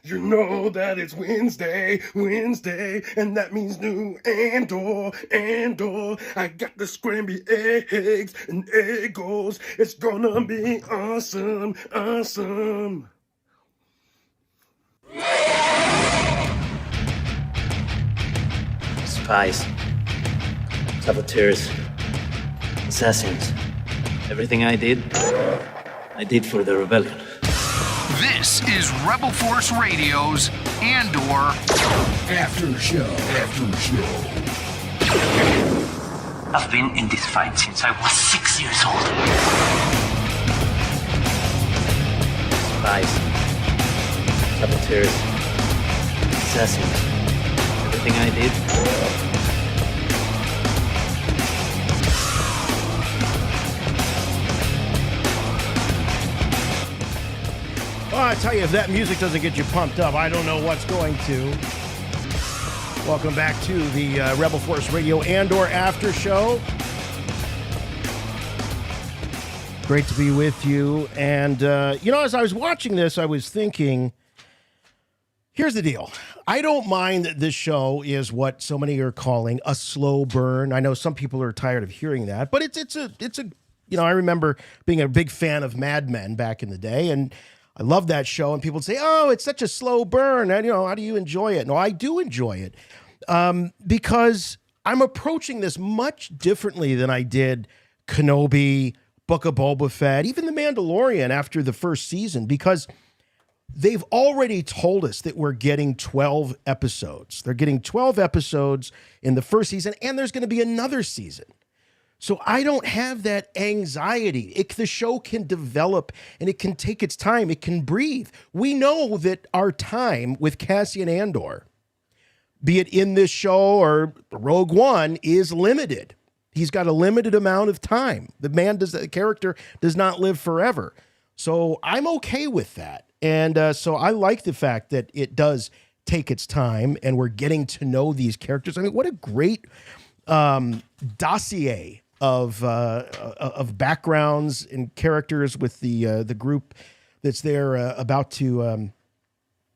You know that it's Wednesday, and that means new Andor. I got the scrambled eggs and Eggos. It's gonna be awesome. Spies, saboteurs, assassins. Everything I did for the rebellion. This is Rebel Force Radio's Andor After Show. I've been in this fight since I was 6 years old. Spies, saboteurs, assassins. Everything I did. Well, I tell you, if that music doesn't get you pumped up, I don't know what's going to. Welcome back to the Rebel Force Radio Andor After Show. Great to be with you. And, as I was watching this, I was thinking, here's the deal. I don't mind that this show is what so many are calling a slow burn. I know some people are tired of hearing that, but it's a I remember being a big fan of Mad Men back in the day, and I love that show, and people would say, oh, it's such a slow burn. And, how do you enjoy it? No, I do enjoy it because I'm approaching this much differently than I did Kenobi, Book of Boba Fett, even The Mandalorian after the first season, because they've already told us that we're getting 12 episodes. They're getting 12 episodes in the first season, and there's going to be another season. So I don't have that anxiety. The show can develop and it can take its time. It can breathe. We know that our time with Cassian Andor, be it in this show or Rogue One, is limited. He's got a limited amount of time. The character does not live forever. So I'm okay with that. And so I like the fact that it does take its time and we're getting to know these characters. I mean, what a great dossier of backgrounds and characters with the group that's there about to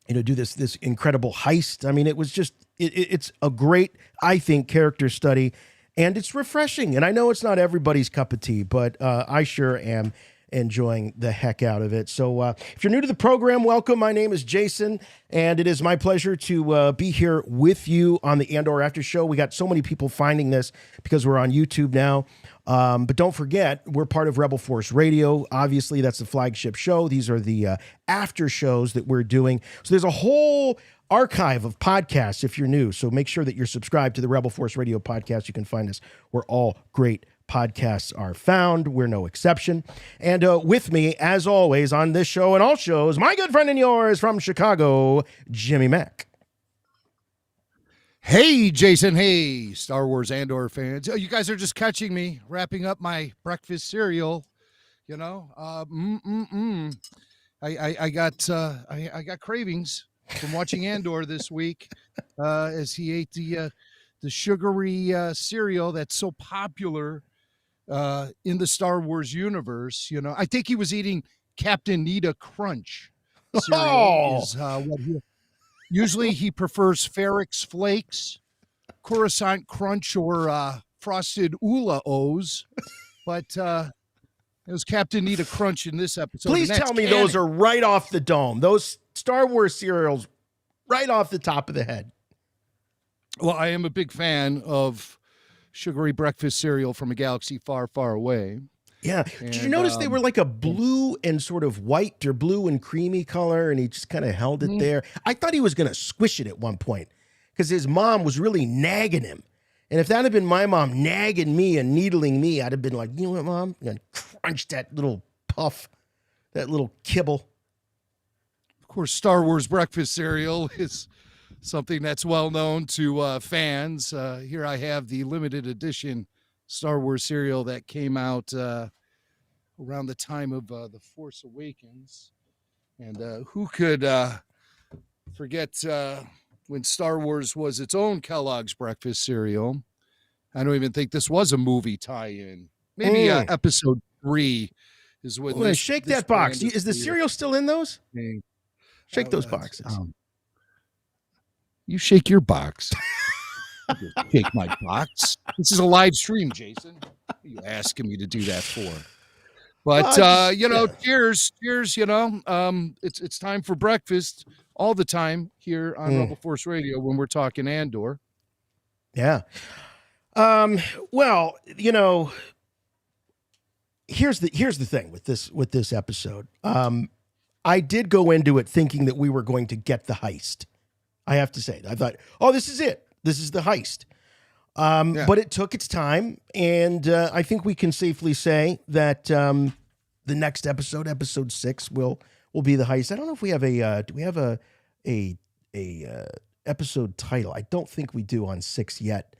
do this incredible heist. I mean, it was just it's a great, I think, character study, and it's refreshing. And I know it's not everybody's cup of tea, but I sure am enjoying the heck out of it. So if you're new to the program, welcome. My name is Jason, and it is my pleasure to be here with you on the Andor After Show. We got so many people finding this because we're on YouTube now. But don't forget, we're part of Rebel Force Radio. Obviously, that's the flagship show. These are the after shows that we're doing. So there's a whole archive of podcasts if you're new. So make sure that you're subscribed to the Rebel Force Radio podcast. You can find us where all great podcasts are found. We're no exception. And with me, as always, on this show and all shows, my good friend and yours from Chicago, Jimmy Mack. Hey, Jason. Hey, Star Wars Andor fans. Oh, you guys are just catching me wrapping up my breakfast cereal. I got cravings from watching Andor this week as he ate the sugary cereal that's so popular in the Star Wars universe. I think he was eating Captain Nita Crunch cereal. Usually he prefers Ferrix Flakes, Coruscant Crunch, or Frosted Oula-O's, but it was Captain Nita Crunch in this episode. Please tell me those are right off the dome. Those Star Wars cereals right off the top of the head. Well, I am a big fan of sugary breakfast cereal from a galaxy far, far away. Yeah. Did you notice they were like a blue and sort of white or blue and creamy color, and he just kind of held it there? I thought he was going to squish it at one point because his mom was really nagging him. And if that had been my mom nagging me and needling me, I'd have been like, you know what, Mom? I'm going to crunch that little puff, that little kibble. Of course, Star Wars breakfast cereal is something that's well known to fans. Here I have the limited edition Star Wars cereal that came out around the time of The Force Awakens. And who could forget when Star Wars was its own Kellogg's breakfast cereal? I don't even think this was a movie tie-in. Maybe episode 3 is when shake that box. Is the cereal still in those? Shake those boxes. You shake your box. You shake my box. This is a live stream, Jason. What are you asking me to do that for? But cheers. It's time for breakfast all the time here on Rebel Force Radio when we're talking Andor. Yeah. Well, here's the thing with this episode. I did go into it thinking that we were going to get the heist. I have to say, I thought, oh, this is it. This is the heist. But it took its time, and I think we can safely say that the next episode, episode 6, will be the heist. I don't know if we have do we have a episode title? I don't think we do on 6 yet.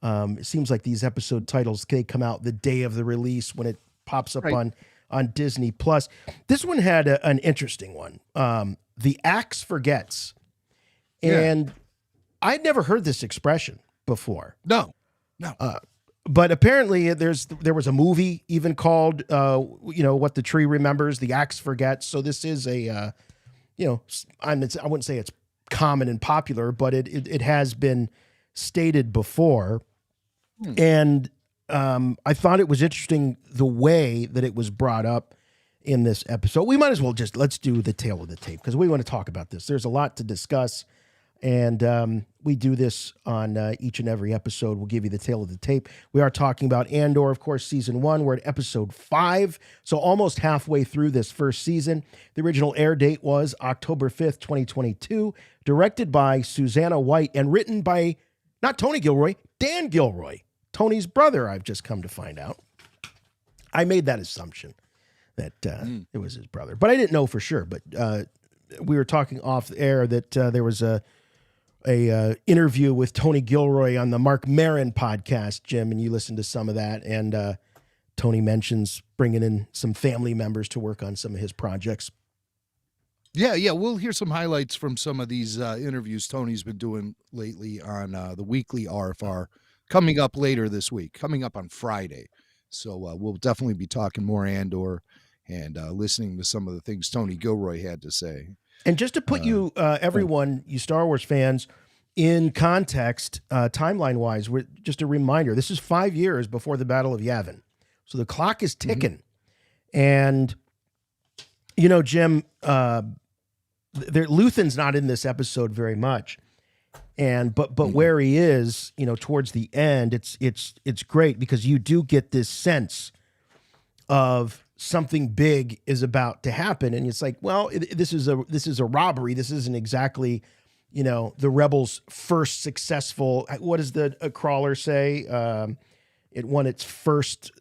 It seems like these episode titles, they come out the day of the release when it pops up on Disney Plus. This one had an interesting one. The Axe Forgets, and I'd never heard this expression before. No. But apparently there was a movie even called, What the Tree Remembers, The Axe Forgets. So this is I wouldn't say it's common and popular, but it has been stated before. And I thought it was interesting the way that it was brought up in this episode. We might as well let's do the tail of the tape because we want to talk about this. There's a lot to discuss. And we do this on each and every episode. We'll give you the tail of the tape. We are talking about Andor, of course, season 1. We're at episode 5, so almost halfway through this first season. The original air date was October 5th, 2022, directed by Susanna White and written by, not Tony Gilroy, Dan Gilroy, Tony's brother, I've just come to find out. I made that assumption that it was his brother, but I didn't know for sure. But we were talking off the air that there was a interview with Tony Gilroy on the Mark Maron podcast, Jim, and you listened to some of that. And Tony mentions bringing in some family members to work on some of his projects. Yeah. We'll hear some highlights from some of these interviews Tony's been doing lately on the weekly RFR coming up later this week, coming up on Friday. So we'll definitely be talking more Andor and listening to some of the things Tony Gilroy had to say. And just to put you, everyone, you Star Wars fans, in context, timeline-wise, just a reminder, this is 5 years before the Battle of Yavin. So the clock is ticking. And, Jim, Luthen's not in this episode very much. But where he is, towards the end, it's great because you do get this sense of something big is about to happen, and it's like, well, this is a robbery. This isn't exactly, the rebels' first successful. What does the crawler say? It won its first,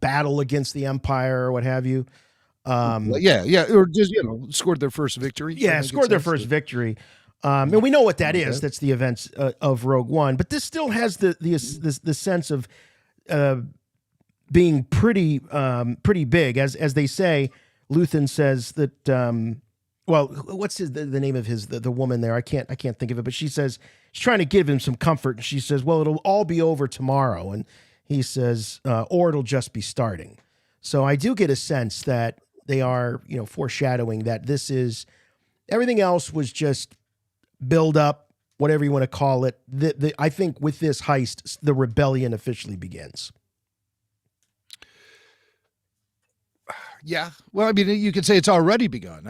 battle against the Empire or what have you. or just scored their first victory. Yeah, scored their first victory. And we know what that is. That's the events of Rogue One. But this still has the sense of being pretty big, as they say. Luthen says that. What's the name of the woman there? I can't think of it. But she says she's trying to give him some comfort, and she says, "Well, it'll all be over tomorrow." And he says, "Or it'll just be starting." So I do get a sense that they are, foreshadowing that this is everything else was just build up, whatever you want to call it. I think with this heist, the rebellion officially begins. Yeah. Well, I mean, you could say it's already begun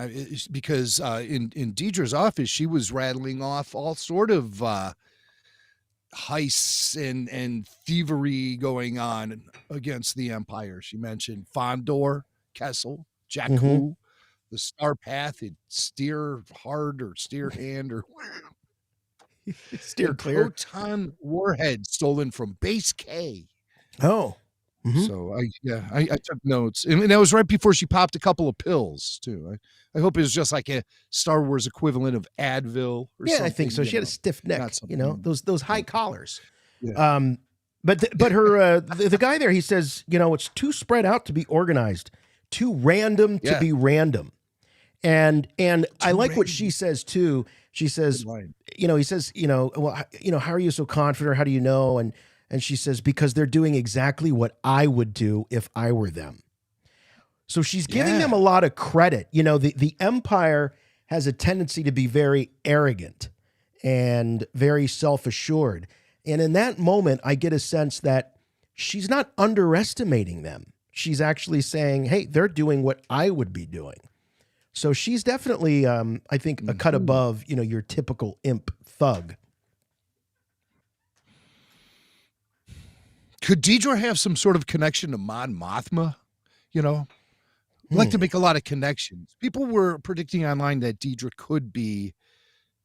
because in Deidre's office, she was rattling off all sort of heists and thievery going on against the Empire. She mentioned Fondor, Kessel, Jakku, the Star Path, steer hard or steer hand or steer clear. Proton warhead stolen from Base K. Oh. So I took notes, and that was right before she popped a couple of pills too. I hope it was just like a Star Wars equivalent of Advil. Or something, I think so. She had a stiff neck, those high collars. Yeah. But her the guy there, he says, it's too spread out to be organized, too random to be random, and I like what she says too. She says, he says, how are you so confident? Or how do you know? And she says, because they're doing exactly what I would do if I were them. So she's giving them a lot of credit. The Empire has a tendency to be very arrogant and very self-assured. And in that moment, I get a sense that she's not underestimating them. She's actually saying, hey, they're doing what I would be doing. So she's definitely, I think, a cut above, your typical imp thug. Could Deidre have some sort of connection to Mon Mothma? I'd like to make a lot of connections. People were predicting online that Deidre could be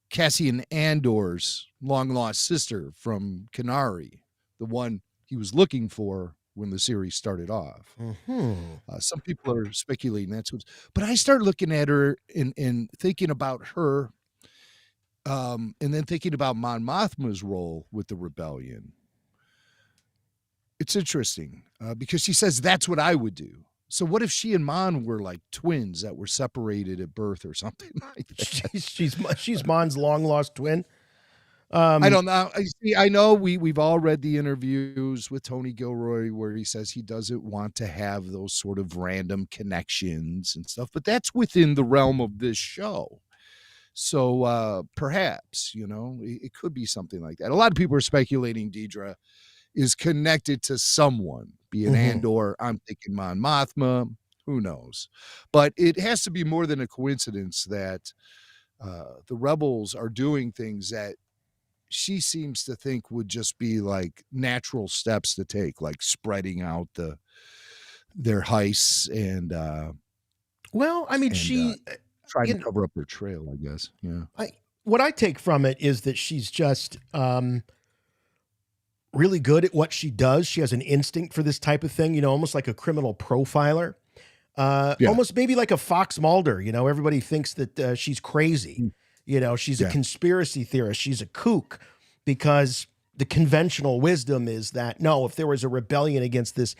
Cassian Andor's long-lost sister from Kenari, the one he was looking for when the series started off. Some people are speculating that's what's, but I start looking at her and thinking about her, and then thinking about Mon Mothma's role with the rebellion. It's interesting because she says that's what I would do. So what if she and Mon were like twins that were separated at birth or something like that? She's Mon's long lost twin. I don't know. I know we've all read the interviews with Tony Gilroy where he says he doesn't want to have those sort of random connections and stuff, but that's within the realm of this show. So perhaps, it could be something like that. A lot of people are speculating Deidre is connected to someone, be it Andor. I'm thinking Mon Mothma. Who knows? But it has to be more than a coincidence that the rebels are doing things that she seems to think would just be like natural steps to take, like spreading out their heists and she trying to cover up her trail, I guess. Yeah. What I take from it is that she's just really good at what she does. She has an instinct for this type of thing, almost like a criminal profiler, almost maybe like a Fox Mulder. Everybody thinks that she's crazy. She's a conspiracy theorist. She's a kook because the conventional wisdom is that, no, if there was a rebellion against this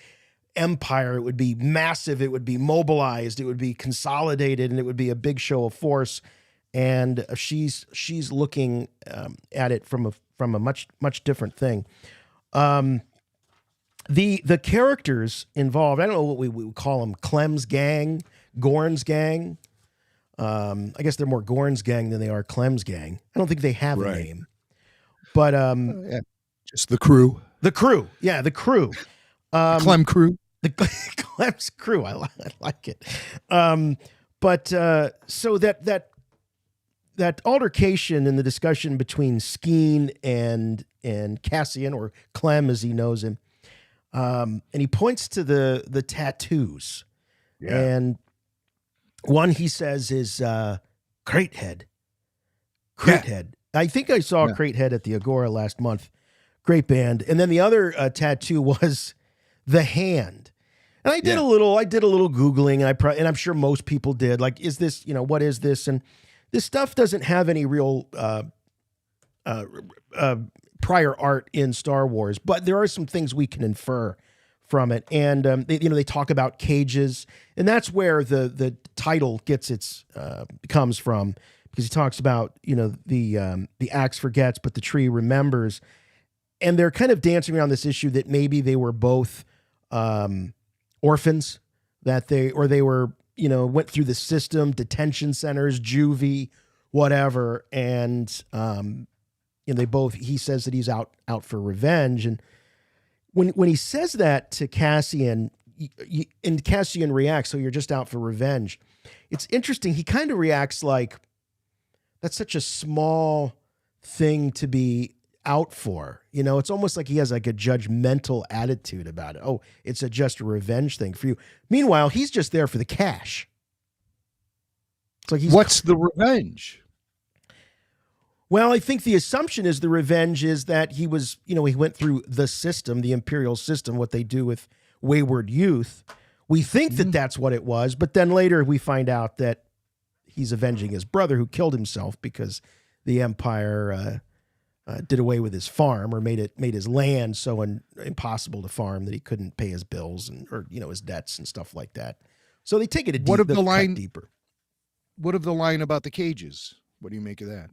empire, it would be massive. It would be mobilized. It would be consolidated, and it would be a big show of force. And she's looking at it from a much, much different thing. The characters involved, I don't know what we would call them, Clem's gang, Gorn's gang. I guess they're more Gorn's gang than they are Clem's gang. I don't think they have a name. But just the crew. The crew. Yeah, the crew. Clem crew. The Clem's crew. I like it. So that altercation in the discussion between Skeen and Cassian, or Clem as he knows him, and he points to the tattoos. Yeah. And one he says is Crate Head. Crate Head. I think I saw Crate Head at the Agora last month. Great band. And then the other tattoo was the hand. And I did a little Googling, and I'm sure most people did. Like, is this, what is this? And this stuff doesn't have any real prior art in Star Wars, but there are some things we can infer from it. And they talk about cages, and that's where the title gets its comes from, because he talks about the axe forgets, but the tree remembers, and they're kind of dancing around this issue that maybe they were both orphans, that they were went through the system, detention centers, juvie, whatever, and they both. He says that he's out for revenge, and when he says that to Cassian, and Cassian reacts, so you're just out for revenge. It's interesting. He kind of reacts like, that's such a small thing to be out for. It's almost like he has like a judgmental attitude about it. Oh, it's just a revenge thing for you. Meanwhile, he's just there for the cash. It's like what's the revenge? Well, I think the assumption is the revenge is that he was, he went through the system, the Imperial system, what they do with wayward youth. We think that that's what it was, but then later we find out that he's avenging his brother who killed himself because the Empire did away with his farm, or made his land so impossible to farm that he couldn't pay his bills or his debts and stuff like that. So they take it deeper. What of the line about the cages? What do you make of that?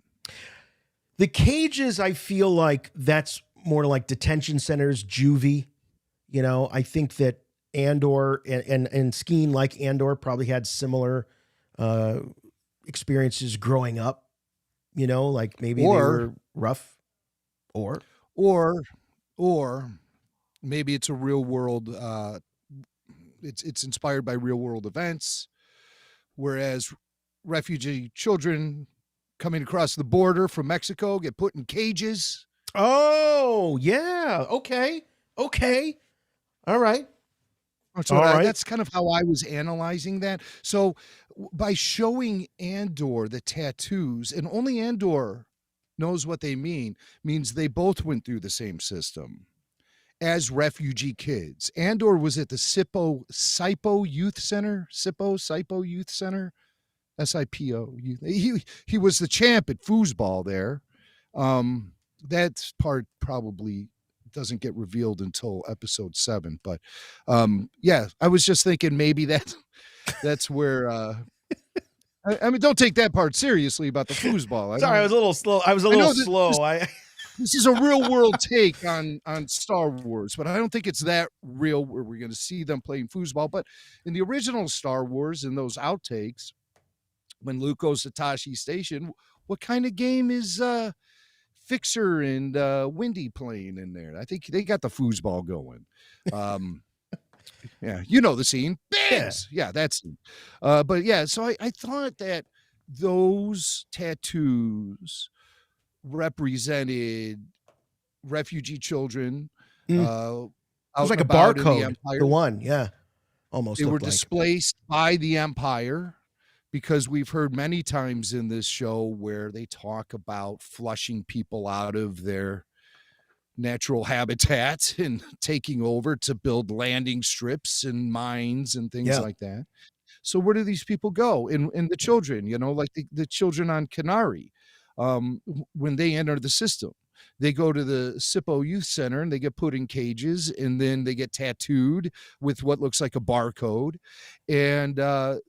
The cages, I feel like that's more like detention centers, juvie. I think that Andor and Skeen, like Andor, probably had similar experiences growing up, like maybe they Or- were rough, or or maybe it's a real world. It's inspired by real world events, whereas refugee children coming across the border from Mexico get put in cages. oh yeah, okay, all right. So All right. that's kind of how I was analyzing that. So by showing Andor the tattoos, and only Andor knows what they means they both went through the same system as refugee kids. Andor was at the SIPO Youth Center, SIPO Youth Center, SIPO. He was the champ at foosball there. That part probably doesn't get revealed until episode 7, but yeah, I was just thinking maybe that's where I mean, don't take that part seriously about the foosball. Sorry, I was a little slow. This is a real world take on Star Wars, but I don't think it's that real where we're going to see them playing foosball. But in the original Star Wars, in those outtakes, when Luke goes to Tashi Station, what kind of game is Fixer and Windy playing in there? I think they got the foosball going. Yeah, you know the scene. Bangs! Yeah, that's but yeah, so I thought that those tattoos represented refugee children. It was like a barcode. The one, yeah. Almost. They were displaced by the Empire, because we've heard many times in this show where they talk about flushing people out of their natural habitat and taking over to build landing strips and mines and things like that. So where do these people go? And the children, like the children on Canary, when they enter the system, they go to the SIPO Youth Center and they get put in cages, and then they get tattooed with what looks like a barcode. And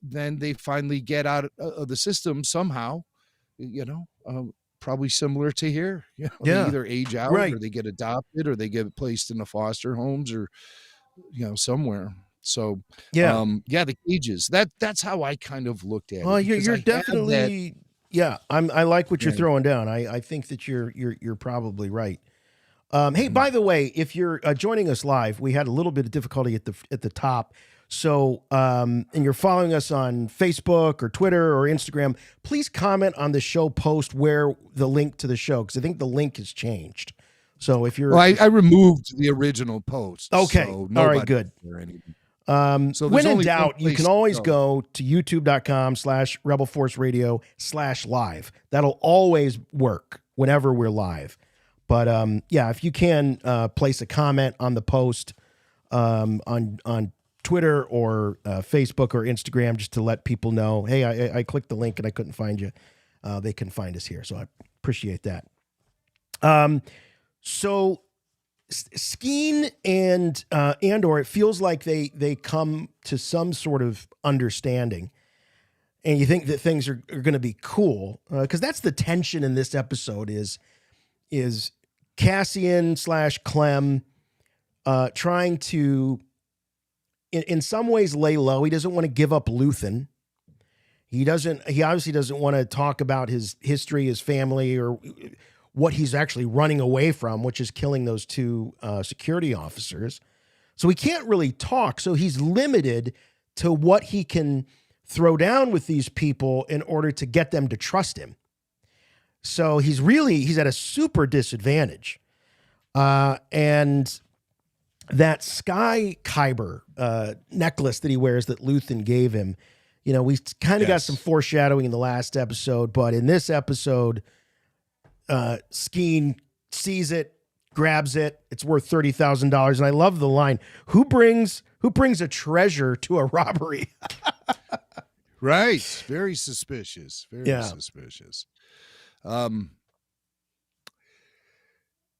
then they finally get out of the system somehow, probably similar to here. They either age out, or they get adopted, or they get placed in the foster homes, or, somewhere. So, the cages, that's how I kind of looked at it. Well, you're definitely... Yeah, I like what you're throwing down. I think that you're probably right. Hey, by the way, if you're joining us live, we had a little bit of difficulty at the top. So, and you're following us on Facebook or Twitter or Instagram, please comment on the show post where the link to the show, because I think the link has changed. So if you're, I removed the original post. Okay, so all right, good. So when in doubt, you can always go to youtube.com/rebelforceradio/live. That'll always work whenever we're live. But if you can place a comment on the post on Twitter or Facebook or Instagram, just to let people know, hey, I clicked the link and I couldn't find you. They can find us here. So I appreciate that. So Skeen and Andor, it feels like they come to some sort of understanding, and you think that things are going to be cool, because that's the tension in this episode is Cassian / Clem trying to, in some ways, lay low. He doesn't want to give up Luthen. He obviously doesn't want to talk about his history, his family, or what he's actually running away from, which is killing those 2 security officers. So he can't really talk. So he's limited to what he can throw down with these people in order to get them to trust him. So he's at a super disadvantage. And that Sky Kyber necklace that he wears that Luthen gave him, we kind of got some foreshadowing in the last episode, but in this episode, Skeen sees it, grabs it. It's worth $30,000, and I love the line: "Who brings a treasure to a robbery?" Right, very suspicious. Very suspicious. The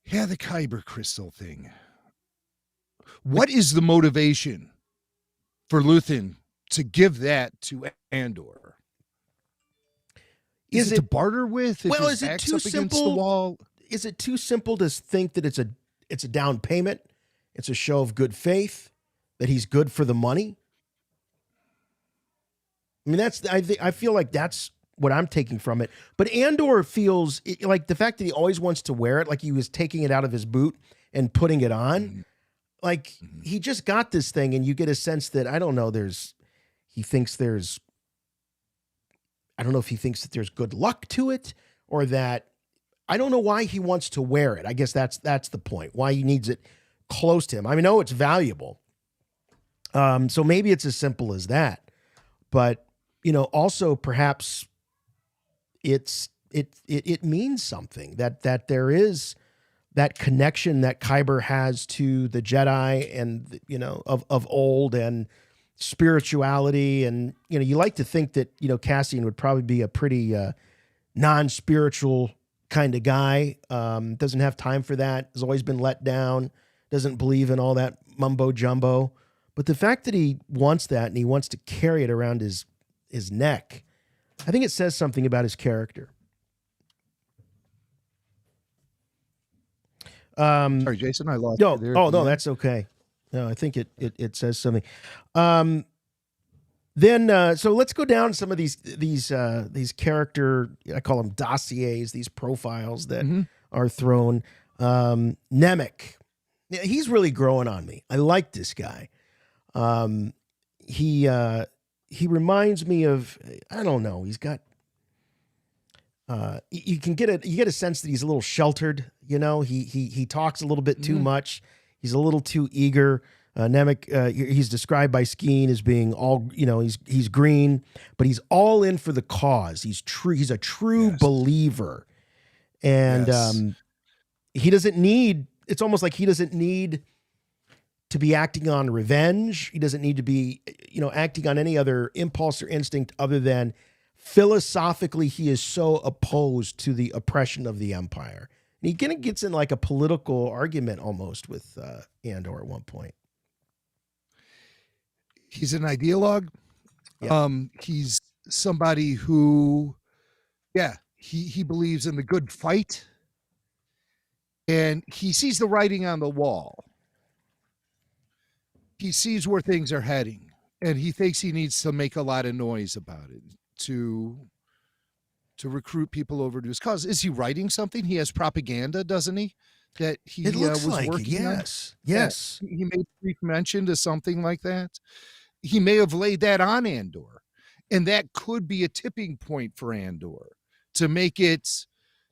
Kyber crystal thing. What is the motivation for Luthen to give that to Andor? Is it to barter with? Well, is it too simple? Is it too simple to think that it's a down payment? It's a show of good faith that he's good for the money. I mean, I feel like that's what I'm taking from it. But Andor feels like the fact that he always wants to wear it, like he was taking it out of his boot and putting it on. Like he just got this thing, and you get a sense that I don't know. I don't know if he thinks that there's good luck to it, or that I don't know why he wants to wear it. I guess that's the point. Why he needs it close to him. I know it's valuable. So maybe it's as simple as that. But also perhaps it means something that there is that connection that Kyber has to the Jedi and of old and spirituality, and you like to think that Cassian would probably be a pretty non-spiritual kind of guy. Doesn't have time for that. Has always been let down. Doesn't believe in all that mumbo jumbo. But the fact that he wants that and he wants to carry it around his neck, I think it says something about his character. Sorry, Jason, I lost No, you there. no, that's okay. No, I think it says something. Then so let's go down some of these character, I call them dossiers, these profiles that are thrown. Nemec, he's really growing on me. I like this guy. He reminds me of, I don't know, he's got you get a sense that he's a little sheltered, he talks a little bit too much. He's a little too eager. Nemec, he's described by Skeen as being all, he's green, but he's all in for the cause. He's a true believer. And he doesn't need, it's almost like he doesn't need to be acting on revenge. He doesn't need to be, acting on any other impulse or instinct other than philosophically he is so opposed to the oppression of the Empire. And he kind of gets in like a political argument almost with Andor at one point. He's an ideologue. Yeah. He's somebody who, he believes in the good fight. And he sees the writing on the wall. He sees where things are heading. And he thinks he needs to make a lot of noise about it to recruit people over to his cause. Is he writing something? He has propaganda, doesn't he? That he It looks was like working on? yes. Yes. Yeah, he made brief mention to something like that. He may have laid that on Andor. And that could be a tipping point for Andor to make it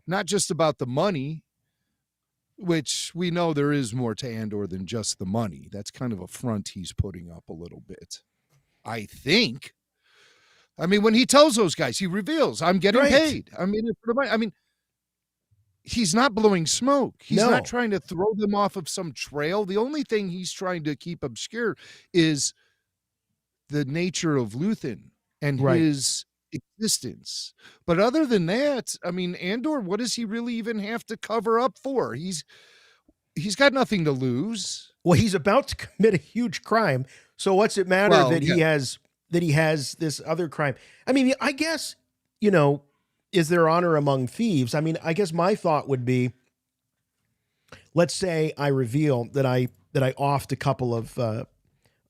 not just about the money, which we know there is more to Andor than just the money. That's kind of a front he's putting up a little bit, I think. I mean, when he tells those guys, he reveals, I'm getting paid. I mean, for the money. I mean, he's not blowing smoke. He's not trying to throw them off of some trail. The only thing he's trying to keep obscure is the nature of Luthen and his existence. But other than that, I mean, Andor, what does he really even have to cover up for? He's got nothing to lose. Well, he's about to commit a huge crime. So what's it matter that he has this other crime? I mean, I guess, is there honor among thieves? I mean, I guess my thought would be, let's say I reveal that I offed a couple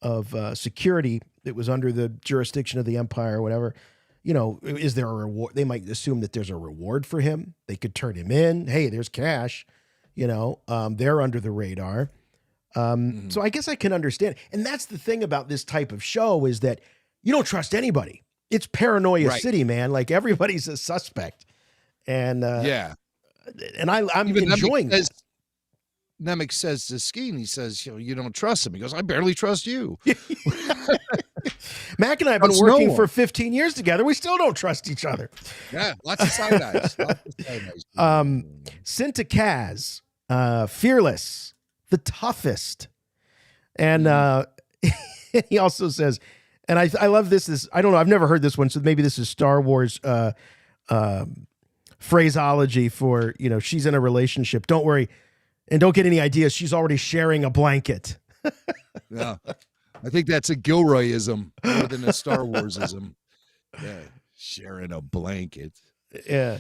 of security that was under the jurisdiction of the Empire or whatever. Is there a reward? They might assume that there's a reward for him. They could turn him in. Hey, there's cash. They're under the radar. So I guess I can understand. And that's the thing about this type of show is that you don't trust anybody. It's Paranoia City, man. Like everybody's a suspect. And and I'm even enjoying that. Nemec says to Skeen, he says, you don't trust him. He goes, I barely trust you. Mac and I have been working for 15 years together. We still don't trust each other. Yeah, lots of side eyes. Cinta Kaz, fearless, the toughest. And he also says, and I love this, I don't know, I've never heard this one, so maybe this is Star Wars phraseology for, she's in a relationship. Don't worry. And don't get any ideas. She's already sharing a blanket. Yeah. I think that's a Gilroyism more than a Star Warsism. Yeah. Sharing a blanket. Yeah.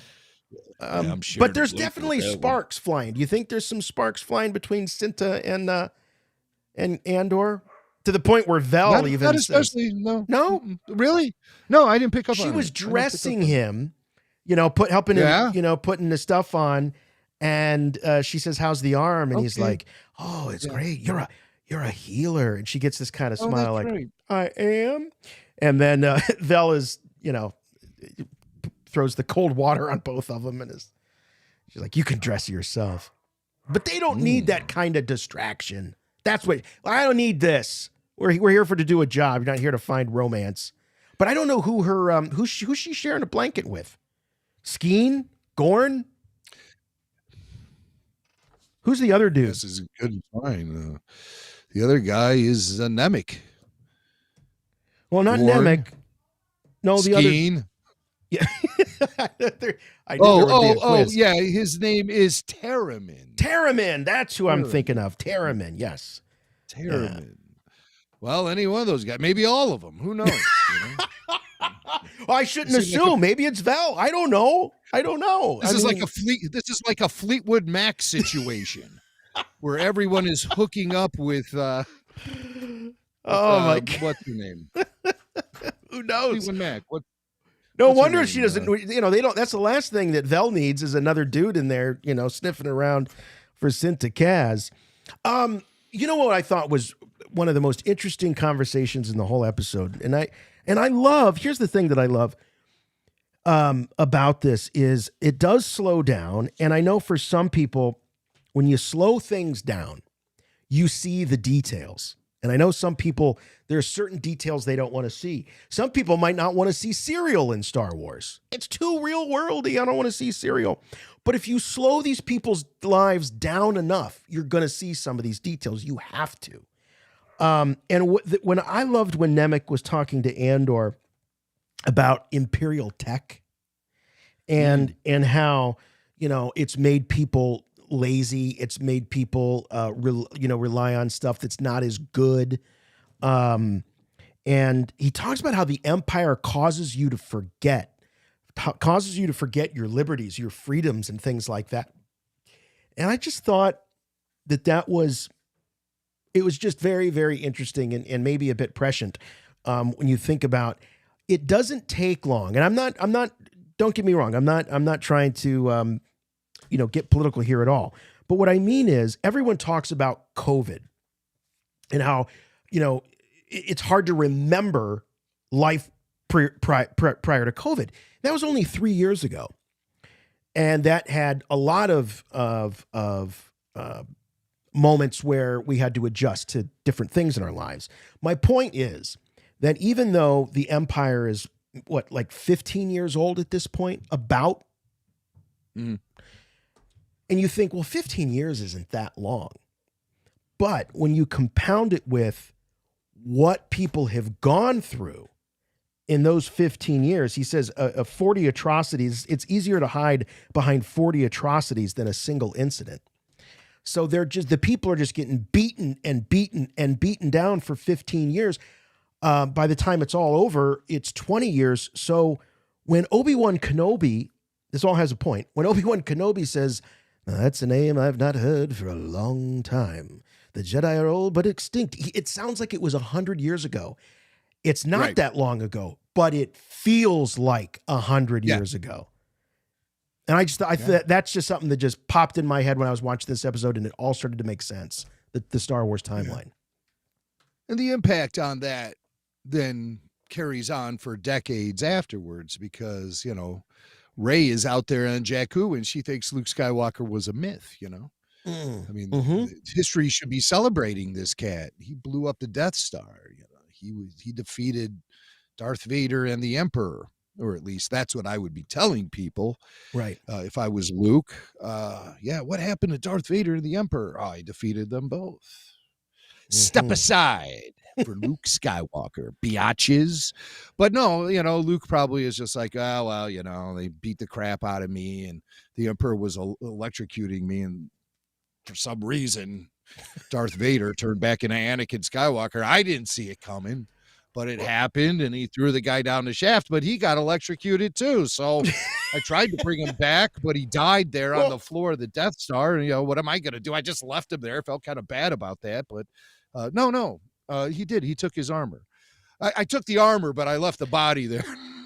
But there's definitely sparks flying. Do you think there's some sparks flying between Cinta and Andor? To the point where Vel not especially. No. no, Really? No, I didn't pick up on it. she was I didn't pick up dressing on it. him, helping Yeah. him, putting the stuff on. And she says, "How's the arm?" And he's Okay. like, "Oh, it's great. You're a healer." And she gets this kind of smile, that's like, right. "I am." And then Vel is, throws the cold water on both of them, and she's like, "You can dress yourself." But they don't need that kind of distraction. That's what I don't need. This we're here to do a job. You're not here to find romance. But I don't know who her who's she sharing a blanket with. Skeen, Gorn. Who's the other dude? This is good and fine. The other guy is Nemec. Well, not Gorn. Nemec. No, the other. Skeen. Yeah. I knew there would be a quiz. Yeah. His name is Terramin. Terramin. That's who I'm thinking of. Terramin. Yes. Terramin. Yeah. Well, any one of those guys, maybe all of them. Who knows? Well, I shouldn't assume. Maybe it's Val. I don't know. This is like a Fleetwood Mac situation where everyone is hooking up with. Oh my God! What's her name? Who knows? Fleetwood Mac. No wonder she doesn't. They don't. That's the last thing that Vel needs is another dude in there, sniffing around for Synta Kaz. You know what I thought was one of the most interesting conversations in the whole episode, and I love. Here's the thing that I love about this is it does slow down, and I know for some people, when you slow things down, you see the details. And I know some people, there are certain details they don't want to see. Some people might not want to see cereal in Star Wars. It's too real worldy. I don't want to see cereal. But if you slow these people's lives down enough, you're going to see some of these details. You have to. When I loved when Nemec was talking to Andor about Imperial tech and how, it's made people lazy. It's made people, rely on stuff that's not as good. And he talks about how the Empire causes you to forget your liberties, your freedoms, and things like that. And I just thought it was just very, very interesting and maybe a bit prescient when you think about it. Doesn't take long, and I'm not. Don't get me wrong. I'm not trying to get political here at all. But what I mean is everyone talks about COVID and how, it's hard to remember life prior to COVID. That was only 3 years ago. And that had a lot of moments where we had to adjust to different things in our lives. My point is that even though the Empire is, 15 years old at this point, about, and you think, well, 15 years isn't that long. But when you compound it with what people have gone through in those 15 years, he says 40 atrocities, it's easier to hide behind 40 atrocities than a single incident. So the people are just getting beaten and beaten and beaten down for 15 years. By the time it's all over, it's 20 years. So when Obi-Wan Kenobi, this all has a point. When Obi-Wan Kenobi says, "That's a name I've not heard for a long time. The Jedi are old but extinct." It sounds like it was 100 years ago. It's not that long ago, but it feels like 100 years ago. And I thought that's just something that just popped in my head when I was watching this episode, and it all started to make sense. The Star Wars timeline. And the impact on that then carries on for decades afterwards because, Rey is out there on Jakku and she thinks Luke Skywalker was a myth, I mean, history should be celebrating this cat. He blew up the Death Star. He defeated Darth Vader and the Emperor, or at least that's what I would be telling people. Right. If I was Luke, what happened to Darth Vader and the Emperor? Oh, I defeated them both. Step aside for Luke Skywalker, biatches. But no, Luke probably is just like, oh, well, they beat the crap out of me and the Emperor was electrocuting me. And for some reason, Darth Vader turned back into Anakin Skywalker. I didn't see it coming, but it happened and he threw the guy down the shaft, but he got electrocuted too. So I tried to bring him back, but he died there on the floor of the Death Star. And, what am I going to do? I just left him there. Felt kind of bad about that, but no. He did. He took his armor. I took the armor, but I left the body there.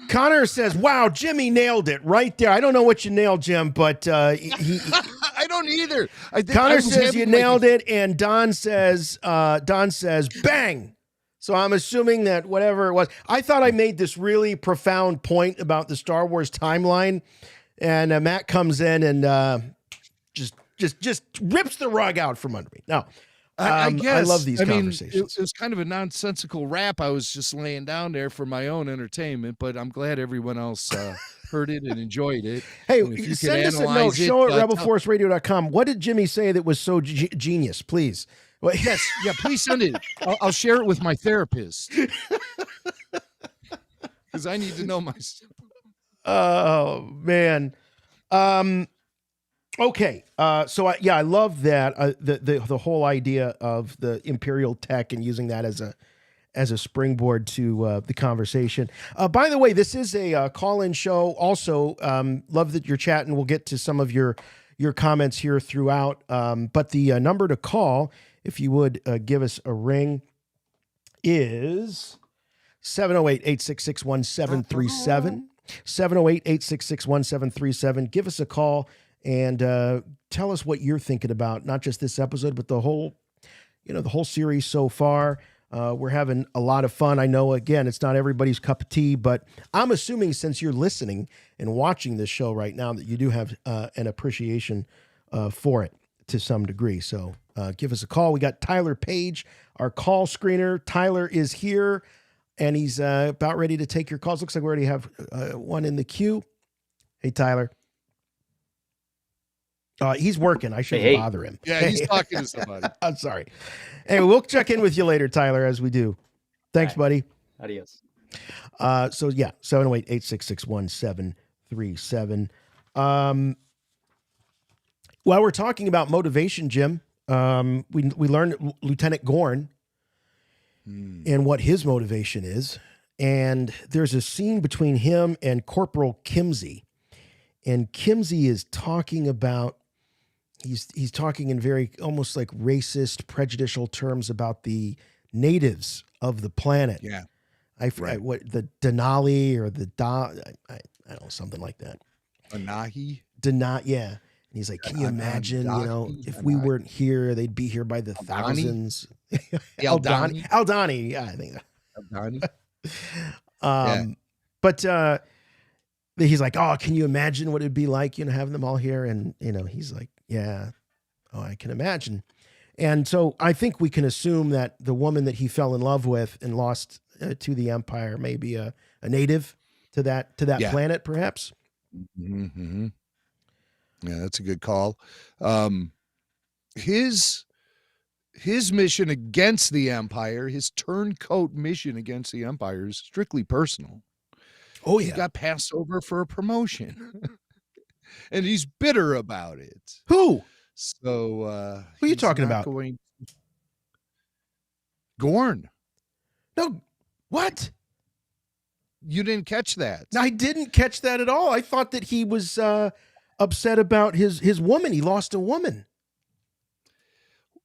Connor says, wow, Jimmy nailed it right there. I don't know what you nailed, Jim, but he I don't either. Connor says you nailed it, and Don says, bang. So I'm assuming that whatever it was, I thought I made this really profound point about the Star Wars timeline, and Matt comes in and just rips the rug out from under me. No, I guess. I love these conversations. It was kind of a nonsensical rap. I was just laying down there for my own entertainment, but I'm glad everyone else heard it and enjoyed it. Hey, if you send us a note. Show at rebelforceradio.com. What did Jimmy say that was so genius? Please. Well, yes, yeah, please send it. I'll share it with my therapist because I need to know myself. Oh man. Okay. So I love that the whole idea of the Imperial tech and using that as a springboard to the conversation. By the way, this is a call-in show. Also, love that you're chatting. We'll get to some of your comments here throughout. But the number to call, if you would give us a ring, is 708-866-1737. 708-866-1737. Give us a call and tell us what you're thinking about, not just this episode, but the whole series so far. We're having a lot of fun. I know, again, it's not everybody's cup of tea, but I'm assuming since you're listening and watching this show right now that you do have an appreciation for it to some degree. So give us a call. We got Tyler Page, our call screener. Tyler is here, and he's about ready to take your calls. Looks like we already have one in the queue. Hey, Tyler. He's working. I shouldn't bother him. Yeah, he's talking to somebody. I'm sorry. Hey, we'll check in with you later, Tyler, as we do. Thanks, buddy. Adios. So yeah, 708-866-1737. While we're talking about motivation, Jim, we learned Lieutenant Gorn and what his motivation is. And there's a scene between him and Corporal Kimsey. And Kimsey is talking about, he's talking in very almost like racist, prejudicial terms about the natives of the planet. Yeah. I forget what the Denali or the I don't know, something like that. Anahi? Yeah. And he's like, can you imagine, if we weren't here, they'd be here by the thousands. Aldani? Aldani. Yeah, I think that. Aldani? But he's like, oh, can you imagine what it'd be like, having them all here? And, he's like, yeah, I can imagine. And so I think we can assume that the woman that he fell in love with and lost to the Empire may be a native to that planet, perhaps. Mm-hmm. Yeah, that's a good call. His mission against the Empire, his turncoat mission against the Empire is strictly personal. Oh, yeah. He got passed over for a promotion. And he's bitter about it. Who? So who are you talking about? Gorn. No, what? You didn't catch that. I didn't catch that at all. I thought that he was upset about his woman. He lost a woman.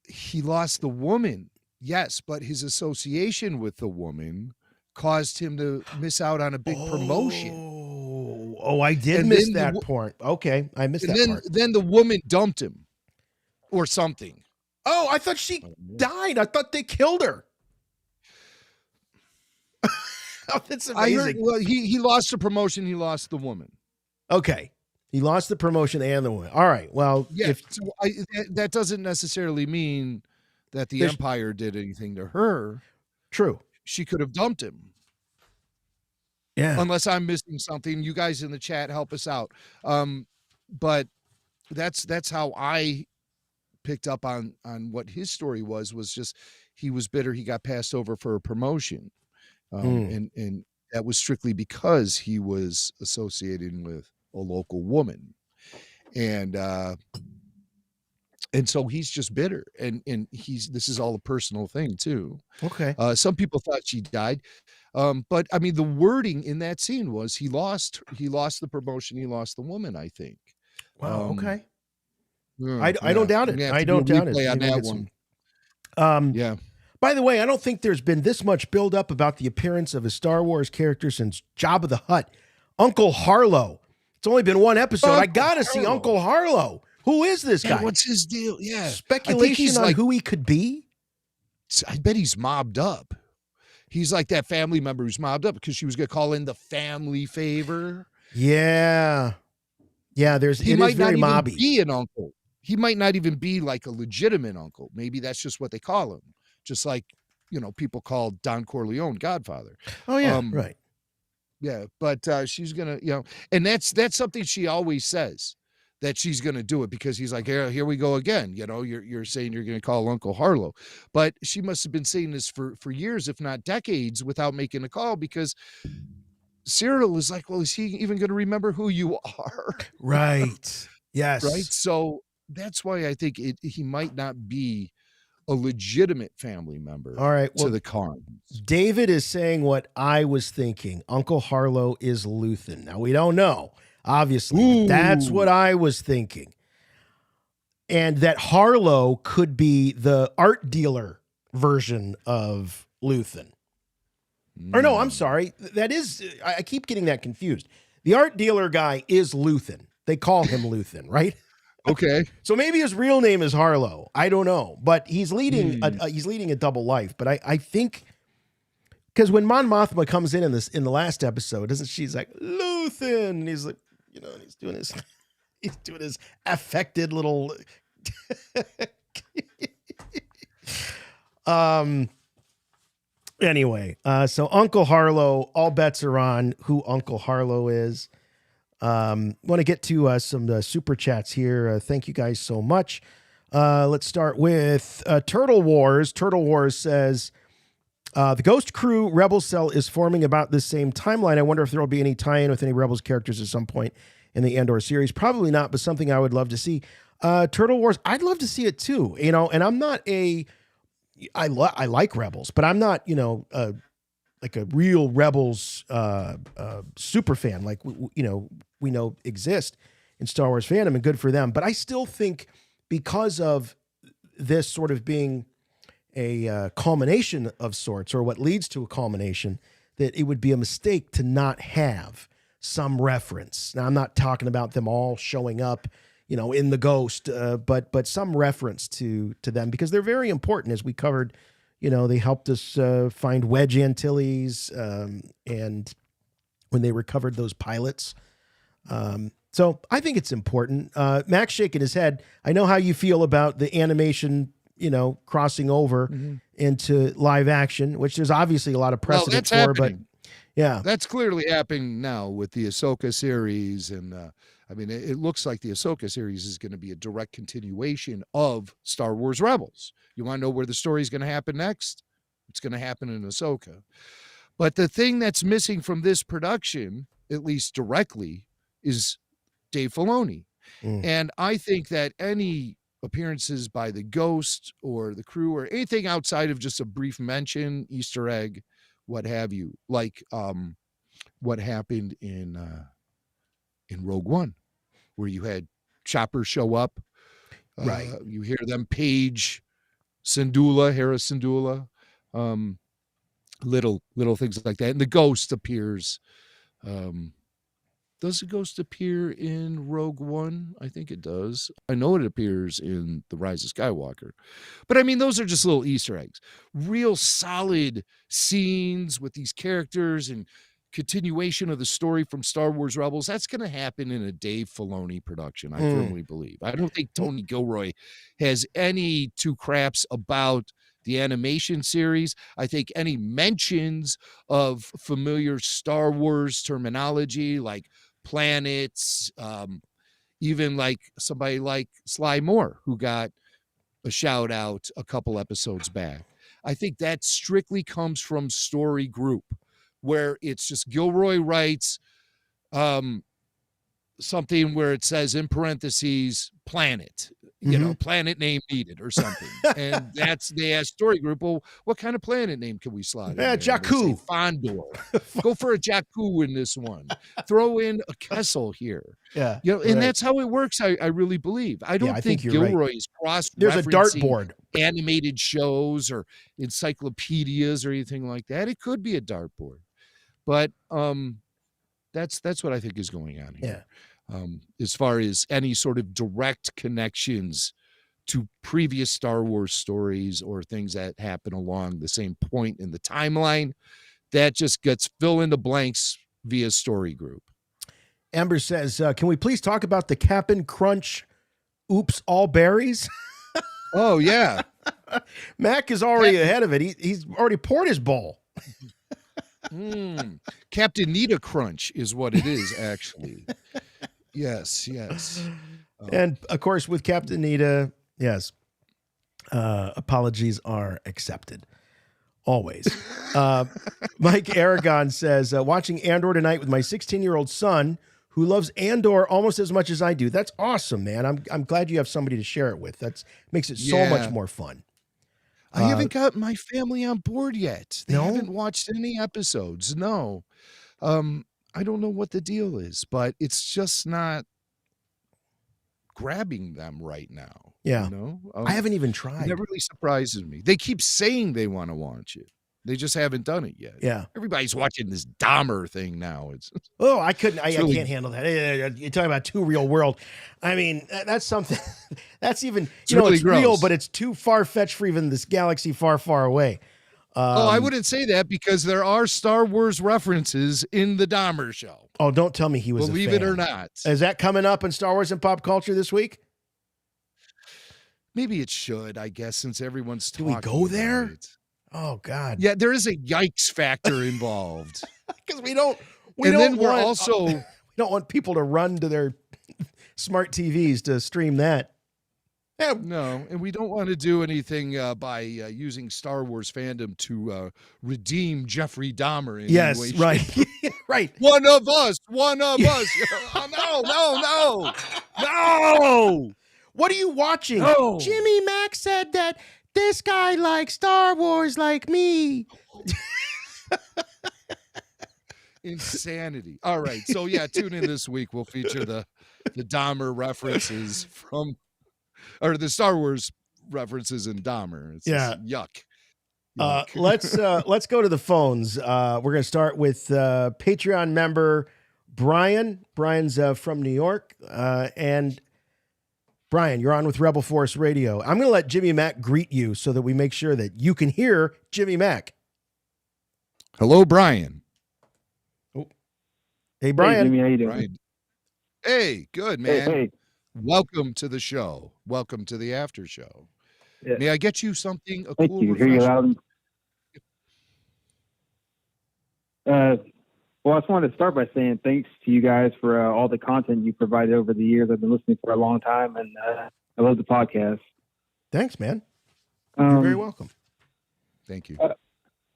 He lost the woman, yes, but his association with the woman caused him to miss out on a big promotion. Oh, I did miss that part. Okay, I missed that part. Then the woman dumped him or something. Oh, I thought she died. I thought they killed her. Oh, that's amazing. He lost the promotion. He lost the woman. Okay. He lost the promotion and the woman. All right. Well, yeah, that doesn't necessarily mean that the Empire did anything to her. True. She could have dumped him. Yeah. Unless I'm missing something. You guys in the chat help us out. But that's how I picked up on what his story was just he was bitter he got passed over for a promotion. And that was strictly because he was associating with a local woman. And so he's just bitter and this is all a personal thing too. Okay. Some people thought she died. But I mean, the wording in that scene was he lost the promotion. He lost the woman, I think. Wow. Okay. Yeah, I don't doubt it. I don't doubt it. On that one. Yeah. By the way, I don't think there's been this much buildup about the appearance of a Star Wars character since Jabba the Hutt. Uncle Harlow. It's only been one episode. I got to see Uncle Harlow. Who is this guy? What's his deal? Yeah. Speculation on who he could be? I bet he's mobbed up. He's like that family member who's mobbed up because she was going to call in the family favor. Yeah. Yeah, he might not even be an uncle. He might not even be like a legitimate uncle. Maybe that's just what they call him. Just like, people call Don Corleone Godfather. Oh, yeah, right. Yeah, but she's going to, and that's something she always says, that she's going to do it, because he's like, here we go again. You're saying you're going to call Uncle Harlow. But she must have been saying this for years, if not decades, without making a call, because Cyril is like, well, is he even going to remember who you are? Right. Yes. Right. So that's why I think he might not be a legitimate family member. All right. To the Karns. David is saying what I was thinking. Uncle Harlow is Luthen. Now, we don't know, obviously. But that's what I was thinking. And that Harlow could be the art dealer version of Luthen. Or no, I'm sorry. That is, I keep getting that confused. The art dealer guy is Luthen. They call him Luthen, right? Okay. So maybe his real name is Harlow. I don't know, but he's leading a double life. But I think, because when Mon Mothma comes in the last episode, she's like Luthen, and he's like, and he's doing his affected little. Anyway, so Uncle Harlow, all bets are on who Uncle Harlow is. Want to get to some super chats here. Thank you guys so much. Let's start with Turtle Wars. Turtle Wars says, the Ghost Crew Rebel Cell is forming about the same timeline. I wonder if there will be any tie-in with any Rebels characters at some point in the Andor series. Probably not, but something I would love to see. Turtle Wars, I'd love to see it too. And I'm not I like Rebels, but I'm not, like a real Rebels super fan, like we know exist in Star Wars fandom, and good for them. But I still think, because of this sort of being a culmination of sorts, or what leads to a culmination, that it would be a mistake to not have some reference. Now, I'm not talking about them all showing up, in the Ghost, but some reference to them, because they're very important, as we covered. They helped us find Wedge Antilles, and when they recovered those pilots. So I think it's important. Max shaking his head. I know how you feel about the animation, crossing over into live action, which there's obviously a lot of precedent for. Happening. But yeah, that's clearly happening now with the Ahsoka series. And it looks like the Ahsoka series is going to be a direct continuation of Star Wars Rebels. You want to know where the story is going to happen next? It's going to happen in Ahsoka. But the thing that's missing from this production, at least directly, is Dave Filoni. And I think that any appearances by the Ghost or the crew, or anything outside of just a brief mention, Easter egg, what have you, like what happened in Rogue One, where you had Chopper show up. Right. You hear them page Syndulla, Hera Syndulla, little things like that. And the Ghost appears. Does the Ghost appear in Rogue One? I think it does. I know it appears in The Rise of Skywalker. But those are just little Easter eggs. Real solid scenes with these characters and continuation of the story from Star Wars Rebels. That's going to happen in a Dave Filoni production, I firmly believe. I don't think Tony Gilroy has any two craps about the animation series. I think any mentions of familiar Star Wars terminology, like planets, even like somebody like Sly Moore, who got a shout out a couple episodes back. I think that strictly comes from Story Group, where it's just Gilroy writes something where it says in parentheses planet, you know, planet name needed or something. And they asked Story Group, well, what kind of planet name can we slot in? Yeah, Jakku. Fondor. Go for a Jakku in this one. Throw in a Kessel here. Yeah. You know, and that's how it works, I really believe. I don't think Gilroy is cross-referencing There's a dartboard. animated shows or encyclopedias or anything like that. It could be a dartboard. But that's what I think is going on here. As far as any sort of direct connections to previous Star Wars stories or things that happen along the same point in the timeline, that just gets fill in the blanks via Story Group. Amber says, can we please talk about the Cap'n Crunch Oops All Berries? Oh, yeah. Mac is already ahead of it. He's already poured his bowl. Captain Nita Crunch is what it is, actually. Yes. And, of course, with Captain Nita, yes, apologies are accepted. Always. Mike Aragon says, watching Andor tonight with my 16-year-old son who loves Andor almost as much as I do. That's awesome, man. I'm glad you have somebody to share it with. That makes it so much more fun. I haven't got my family on board yet. They haven't watched any episodes. No. I don't know what the deal is, but it's just not grabbing them right now. Yeah. You know? I haven't even tried. That really surprises me. They keep saying they want to watch it. They just haven't done it yet. Yeah. Everybody's watching this Dahmer thing now. I can't handle that. You're talking about Too Real World. I mean, that's something that's even, it's really it's gross. Real, but it's too far-fetched for even this galaxy far, far away. I wouldn't say that because there are Star Wars references in the Dahmer show. Oh, don't tell me he was Believe a fan. it or not. Is that coming up in Star Wars and pop culture this week? Maybe it should, I guess, since everyone's talking. Do we go there? It. Oh God. Yeah, there is a yikes factor involved. Because we don't want people to run to their smart TVs to stream that. Yeah. No, and we don't want to do anything by using Star Wars fandom to redeem Jeffrey Dahmer. In any way, right. Right. One of us. Oh, no. What are you watching? No. Jimmy Mack said that this guy likes Star Wars like me. Insanity. All right. So, tune in this week. We'll feature the Dahmer references or the Star Wars references in Dahmer. It's yuck. Let's go to the phones. We're going to start with Patreon member Brian. Brian's from New York. And Brian, you're on with Rebel Force Radio. I'm going to let Jimmy Mack greet you so that we make sure that you can hear Jimmy Mack. Hello, Brian. Oh. Hey, Brian. Hey, Jimmy, how you doing? Brian. Hey, good, man. Hey. Welcome to the show. Welcome to the after show. Yeah. May I get you something? Thank Cool you. Hear you loud. Well, I just wanted to start by saying thanks to you guys for all the content you provided over the years. I've been listening for a long time, and I love the podcast. Thanks, man. You're very welcome. Thank you.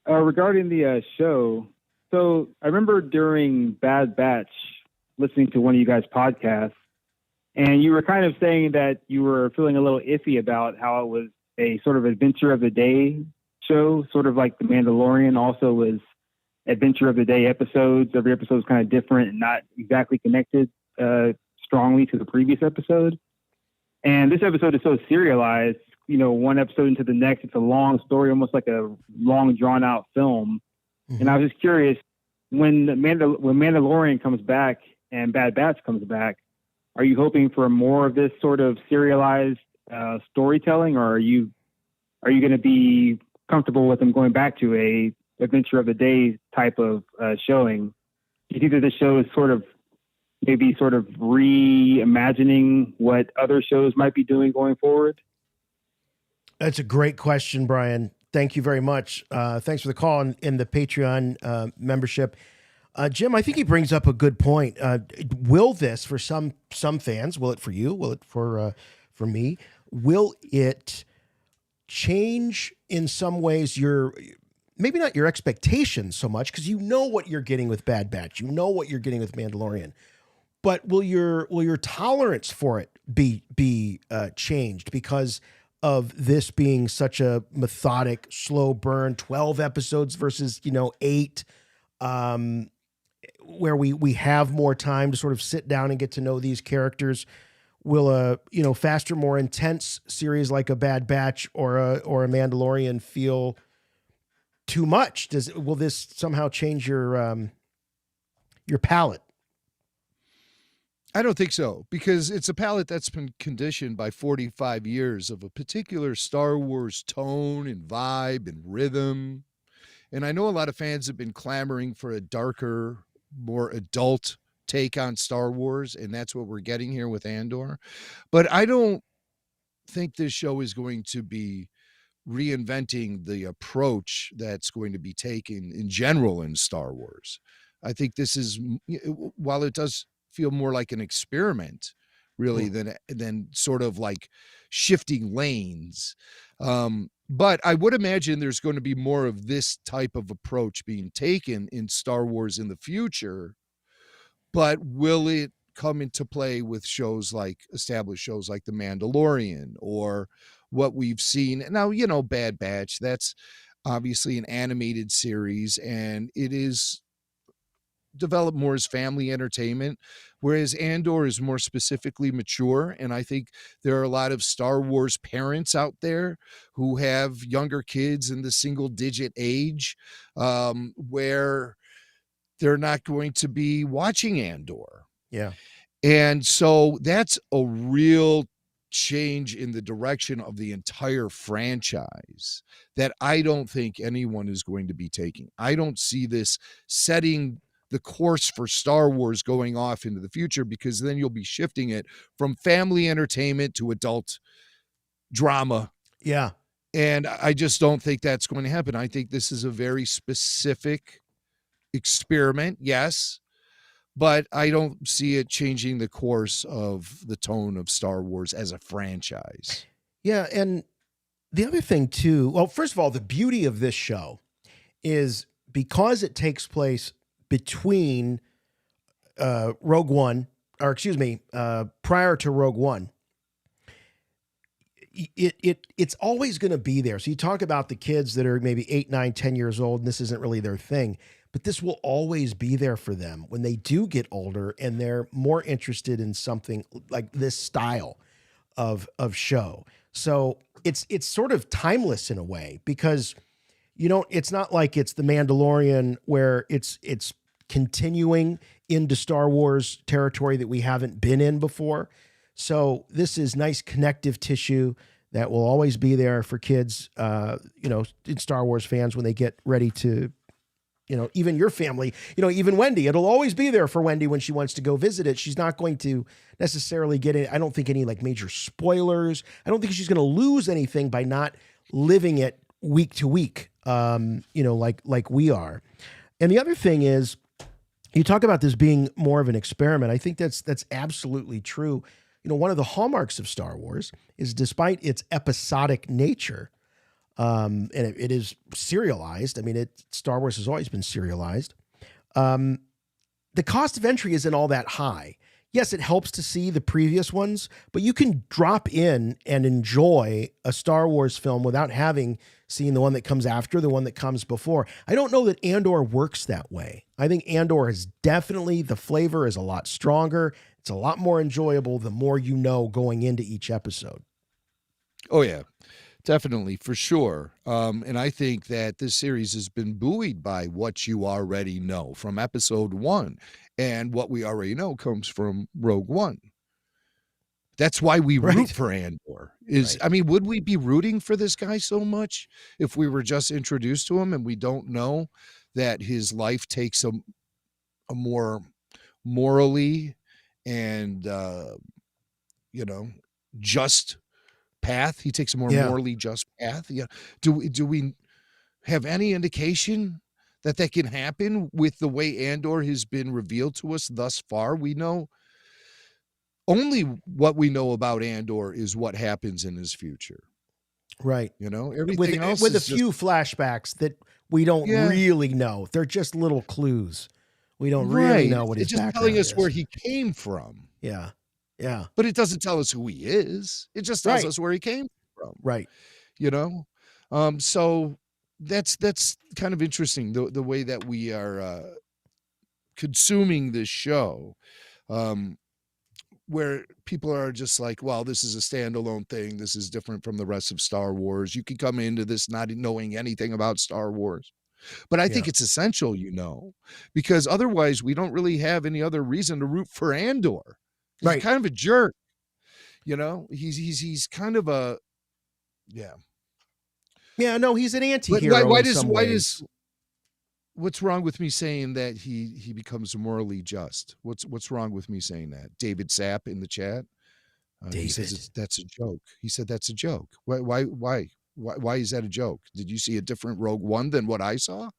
Regarding the show, so I remember during Bad Batch listening to one of you guys' podcasts, and you were kind of saying that you were feeling a little iffy about how it was a sort of adventure of the day show, sort of like The Mandalorian also was adventure of the day episodes. Every episode is kind of different and not exactly connected strongly to the previous episode. And this episode is so serialized, one episode into the next, it's a long story, almost like a long drawn out film. Mm-hmm. And I was just curious, when Mandalorian comes back and Bad Batch comes back, are you hoping for more of this sort of serialized storytelling, or are you going to be comfortable with them going back to a adventure of the day type of showing? Do you think that this show is sort of reimagining what other shows might be doing going forward? That's a great question, Brian. Thank you very much. Thanks for the call and the Patreon membership. Jim, I think he brings up a good point. Will this, for some fans, will it for you? Will it for me? Will it change in some ways maybe not your expectations so much, because you know what you're getting with Bad Batch, you know what you're getting with Mandalorian, But will your tolerance for it be changed because of this being such a methodic, slow burn, 12 episodes versus 8, where we have more time to sort of sit down and get to know these characters? Will a faster, more intense series like a Bad Batch or a Mandalorian feel too much? Will this somehow change your palate? I don't think so, because it's a palette that's been conditioned by 45 years of a particular Star Wars tone and vibe and rhythm. And I know a lot of fans have been clamoring for a darker, more adult take on Star Wars, and that's what we're getting here with Andor. But I don't think this show is going to be reinventing the approach that's going to be taken in general in Star Wars. I think this is, while it does feel more like an experiment, really, than sort of like shifting lanes. But I would imagine there's going to be more of this type of approach being taken in Star Wars in the future. But will it come into play with established shows like The Mandalorian or what we've seen now? Bad Batch, that's obviously an animated series, and it is developed more as family entertainment, whereas Andor is more specifically mature. And I think there are a lot of Star Wars parents out there who have younger kids in the single digit age, where they're not going to be watching Andor. Yeah. And so that's a real change in the direction of the entire franchise that I don't think anyone is going to be taking. I don't see this setting the course for Star Wars going off into the future, because then you'll be shifting it from family entertainment to adult drama. Yeah. And I just don't think that's going to happen. I think this is a very specific experiment, yes, but I don't see it changing the course of the tone of Star Wars as a franchise. Yeah. And the other thing too, well, first of all, the beauty of this show is because it takes place between Rogue One, or excuse me, prior to Rogue One, it's always going to be there. So you talk about the kids that are maybe 8, 9, 10 years old, and this isn't really their thing, but this will always be there for them when they do get older and they're more interested in something like this style of show. So it's sort of timeless in a way, because it's not like it's The Mandalorian where it's continuing into Star Wars territory that we haven't been in before. So this is nice connective tissue that will always be there for kids, in Star Wars fans when they get ready to, even your family, even Wendy, it'll always be there for Wendy when she wants to go visit it. She's not going to necessarily get it. I don't think any like major spoilers. I don't think she's going to lose anything by not living it week to week, like we are. And the other thing is, you talk about this being more of an experiment. I think that's absolutely true. One of the hallmarks of Star Wars is, despite its episodic nature, and it is serialized. I mean, Star Wars has always been serialized. The cost of entry isn't all that high. Yes, it helps to see the previous ones, but you can drop in and enjoy a Star Wars film without having seen the one that comes after, the one that comes before. I don't know that Andor works that way. I think Andor is definitely, the flavor is a lot stronger. It's a lot more enjoyable the more you know going into each episode. Oh, yeah, definitely, for sure. And I think that this series has been buoyed by what you already know from episode 1. And what we already know comes from Rogue One. That's why we root for Andor. I mean, would we be rooting for this guy so much if we were just introduced to him and we don't know that his life takes a more morally and, just path? He takes a more morally just path. Yeah. Do we have any indication that can happen with the way Andor has been revealed to us thus far? We know only what we know about Andor is what happens in his future. Right. Everything else with a is few flashbacks that we don't really know. They're just little clues We don't really know what his It's just background telling us is. where he came from. Yeah. Yeah. But it doesn't tell us who he is. It just tells us where he came from. Right. You know? So that's kind of interesting, the way that we are consuming this show. Where people are just like, well, this is a standalone thing. This is different from the rest of Star Wars. You can come into this not knowing anything about Star Wars. But I think it's essential, because otherwise we don't really have any other reason to root for Andor. He's kind of a jerk. He's kind of a, yeah. Yeah, no, he's an anti-hero. What's wrong with me saying that he becomes morally just? What's wrong with me saying that? David Sapp in the chat. He says that's a joke. He said that's a joke. Why is that a joke? Did you see a different Rogue One than what I saw?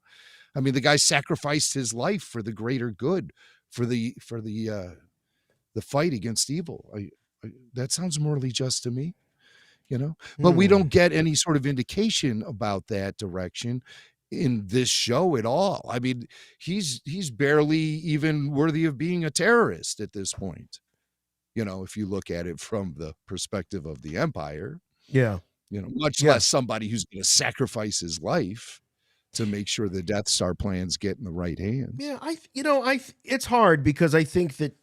I mean, the guy sacrificed his life for the greater good, for the fight against evil. That sounds morally just to me, But we don't get any sort of indication about that direction in this show at all. I mean, he's barely even worthy of being a terrorist at this point. If you look at it from the perspective of the Empire. Yeah. Much less somebody who's going to sacrifice his life to make sure the Death Star plans get in the right hands. Yeah, it's hard because I think that,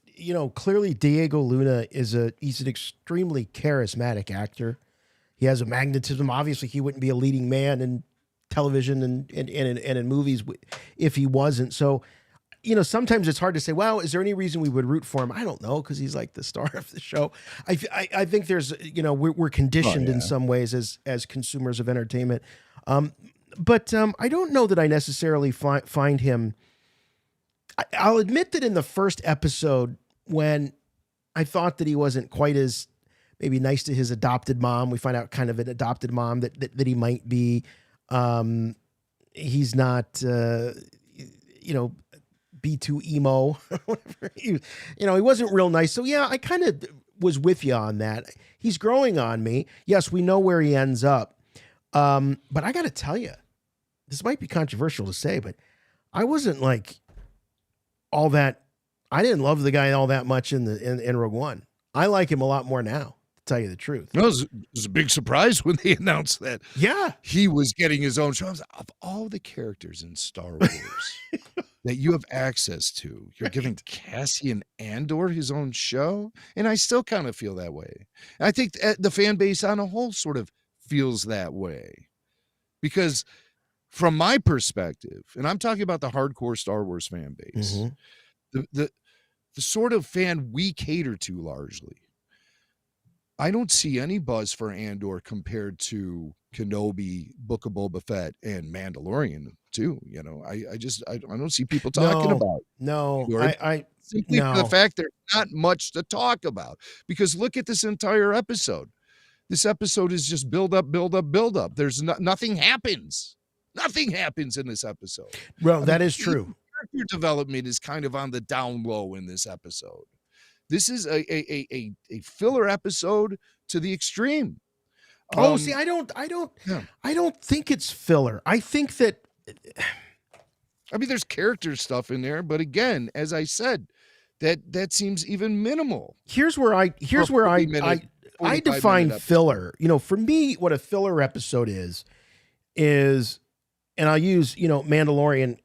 clearly Diego Luna he's an extremely charismatic actor. He has a magnetism. Obviously, he wouldn't be a leading man in television and in movies if he wasn't. So, sometimes it's hard to say, well, is there any reason we would root for him? I don't know, because he's like the star of the show. I think there's, we're conditioned in some ways as consumers of entertainment. But I don't know that I necessarily find him. I'll admit that in the first episode, when I thought that he wasn't quite as maybe nice to his adopted mom, we find out kind of an adopted mom that he might be. He's not, B2 emo, whatever. He wasn't real nice. So yeah, I kind of was with you on that. He's growing on me. Yes, we know where he ends up. But I got to tell you, this might be controversial to say, but I wasn't like all that. I didn't love the guy all that much in Rogue One. I like him a lot more now, to tell you the truth. No, it was a big surprise when they announced that. Yeah, he was getting his own show. I was like, of all the characters in Star Wars that you have access to, you're giving Cassian Andor his own show, and I still kind of feel that way. I think the fan base on a whole sort of feels that way, because from my perspective, and I'm talking about the hardcore Star Wars fan base, the sort of fan we cater to largely, I don't see any buzz for Andor compared to Kenobi, Book of Boba Fett, and Mandalorian too. I don't see people talking about. No, I simply for the fact there's not much to talk about, because look at this entire episode. This episode is just build up. There's nothing happens. Nothing happens in this episode. Well, that is true. Character development is kind of on the down low in this episode. This is a filler episode to the extreme. See, I don't think it's filler. I think that, there's character stuff in there, but again, as I said, that seems even minimal. Here's where I define filler. For me, what a filler episode is, and I'll use, Mandalorian,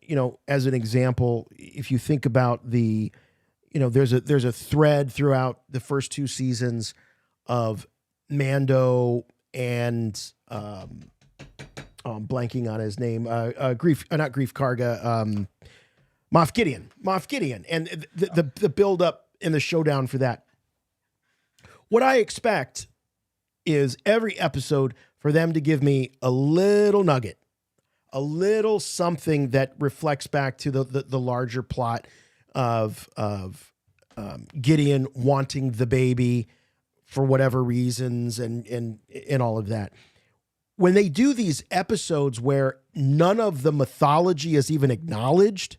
as an example. If you think about there's a thread throughout the first two seasons of Mando and I'm blanking on his name, not Grief Karga, Moff Gideon, and the build up and the showdown for that. What I expect is every episode for them to give me a little nugget, a little something that reflects back to the larger plot of Gideon wanting the baby for whatever reasons and all of that. When they do these episodes where none of the mythology is even acknowledged,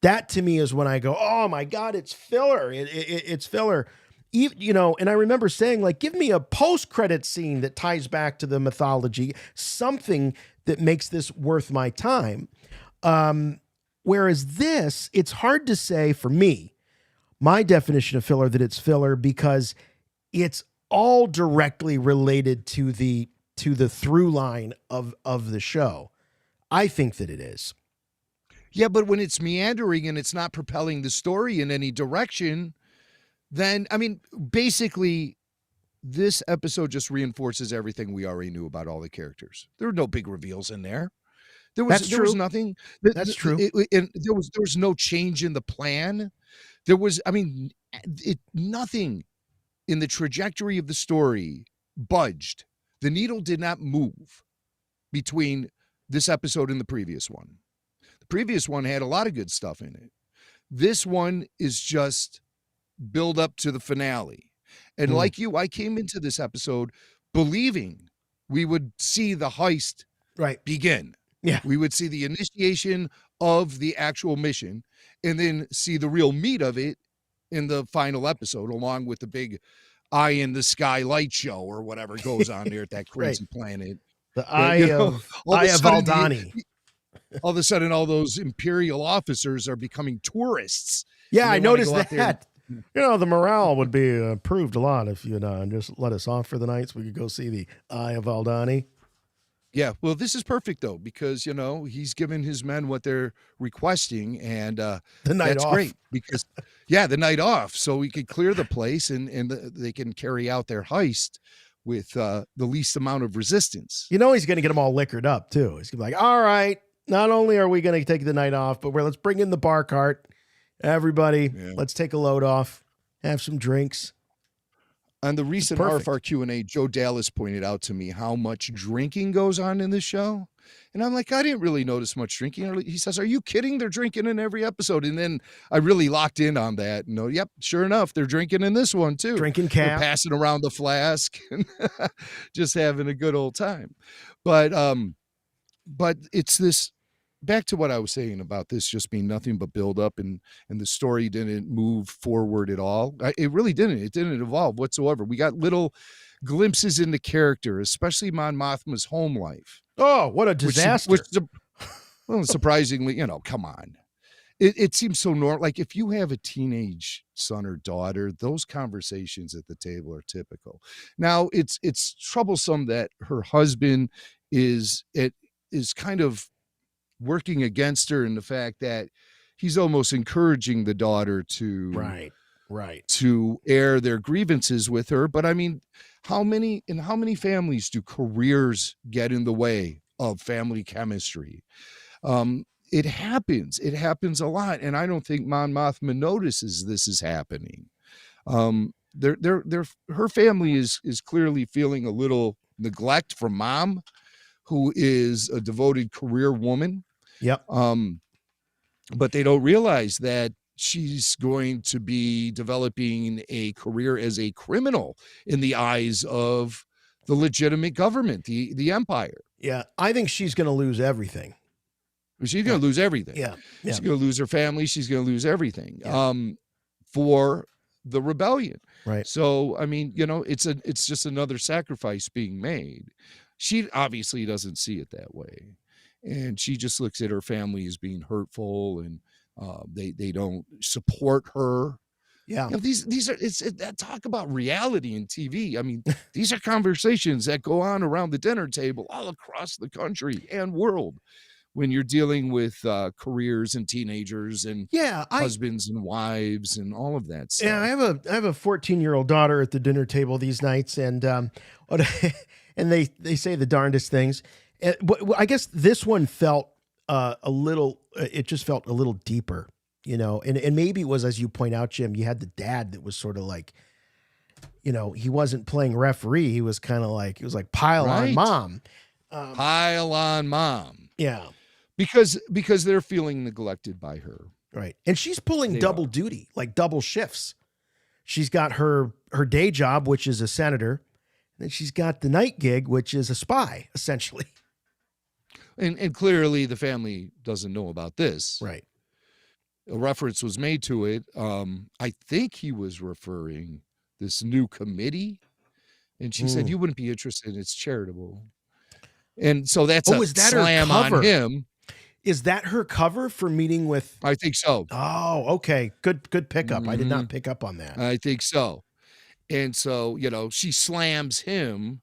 that to me is when I go, oh my God, it's filler. It's filler. And I remember saying, like, give me a post-credit scene that ties back to the mythology, something that makes this worth my time. Whereas this, it's hard to say for me, my definition of filler, that it's filler because it's all directly related to the through line of the show. I think that it is. Yeah, but when it's meandering and it's not propelling the story in any direction, then, I mean, basically, this episode just reinforces everything we already knew about all the characters. There were no big reveals in there. There was nothing. That's true. And there was no change in the plan. There was, I mean, nothing in the trajectory of the story budged. The needle did not move between this episode and the previous one. The previous one had a lot of good stuff in it. This one is just build up to the finale. And like you, I came into this episode believing we would see the heist begin. Yeah. We would see the initiation of the actual mission and then see the real meat of it in the final episode, along with the big eye in the sky light show or whatever goes on there at that crazy planet. The eye of Aldani. All of a sudden, all those Imperial officers are becoming tourists. Yeah, I noticed that. The morale would be improved a lot if you'd just let us off for the night so we could go see the Eye of Aldani. Yeah, well, this is perfect, though, because, he's given his men what they're requesting, and the night that's off. Great because, the night off, so we could clear the place and they can carry out their heist with the least amount of resistance. He's going to get them all liquored up, too. He's going to be like, all right, not only are we going to take the night off, but let's bring in the bar cart. Everybody, let's take a load off, have some drinks. On the recent RFR Q&A, Joe Dallas pointed out to me how much drinking goes on in this show. And I'm like, I didn't really notice much drinking. He says, are you kidding? They're drinking in every episode. And then I really locked in on that. Yep, sure enough, they're drinking in this one too. Drinking cap. They're passing around the flask and just having a good old time. But it's this, back to what I was saying about this just being nothing but build up and the story didn't move forward at all. It really didn't. It didn't evolve whatsoever. We got little glimpses into character, especially Mon Mothma's home life. Oh, what a disaster. Well, surprisingly, come on. It seems so normal. Like if you have a teenage son or daughter, those conversations at the table are typical. Now it's troublesome that her husband is kind of working against her in the fact that he's almost encouraging the daughter to to air their grievances with her. But I mean, how many families do careers get in the way of family chemistry? It happens a lot, and I don't think Mon Mothma notices this is happening. Her family is clearly feeling a little neglect from Mom, who is a devoted career woman. Yep. But they don't realize that she's going to be developing a career as a criminal in the eyes of the legitimate government, the empire. Yeah, I think she's going to lose everything. She's going to lose everything. Yeah. She's going to lose her family. She's going to lose everything for the rebellion. Right. So, I mean, it's just another sacrifice being made. She obviously doesn't see it that way. And she just looks at her family as being hurtful, and they don't support her. Yeah, these are that talk about reality and TV. I mean, these are conversations that go on around the dinner table all across the country and world when you're dealing with careers and teenagers and husbands and wives and all of that stuff. Yeah, I have a 14-year-old daughter at the dinner table these nights, and and they say the darndest things. I guess this one felt it just felt a little deeper, and maybe it was, as you point out, Jim, you had the dad that was sort of like, he wasn't playing referee. He was kind of like, it was like pile on mom. Pile on mom. Yeah. Because they're feeling neglected by her. Right. And she's pulling double duty, like double shifts. She's got her day job, which is a senator. And then she's got the night gig, which is a spy, essentially. And clearly the family doesn't know about this. Right. A reference was made to it. I think he was referring this new committee. And she said, you wouldn't be interested. It's charitable. And so that's a slam on him. Is that her cover for Meeting with? I think so. Oh, okay. Good pickup. I did not pick up on that. I think so. And so, she slams him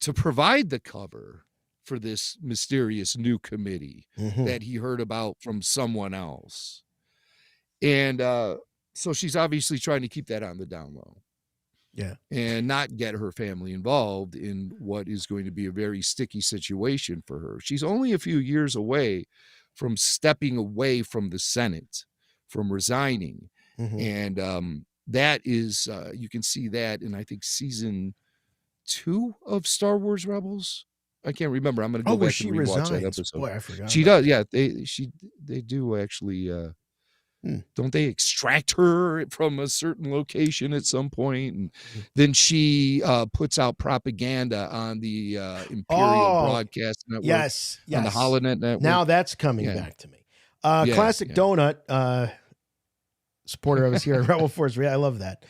to provide the cover for this mysterious new committee that he heard about from someone else. And so she's obviously trying to keep that on the down low. Yeah. And not get her family involved in what is going to be a very sticky situation for her. She's only a few years away from stepping away from the Senate, from resigning. And that is, you can see that in, I think, season 2 of Star Wars Rebels. I can't remember. I'm going to go back and rewatch that episode. Boy, I forgot. She does. Yeah. They do actually, don't they extract her from a certain location at some point? And then she puts out propaganda on the Imperial Broadcast Network. Yes. On the HoloNet network. Now that's coming back to me. Classic Donut, supporter of us here at Rebel Force. I love that.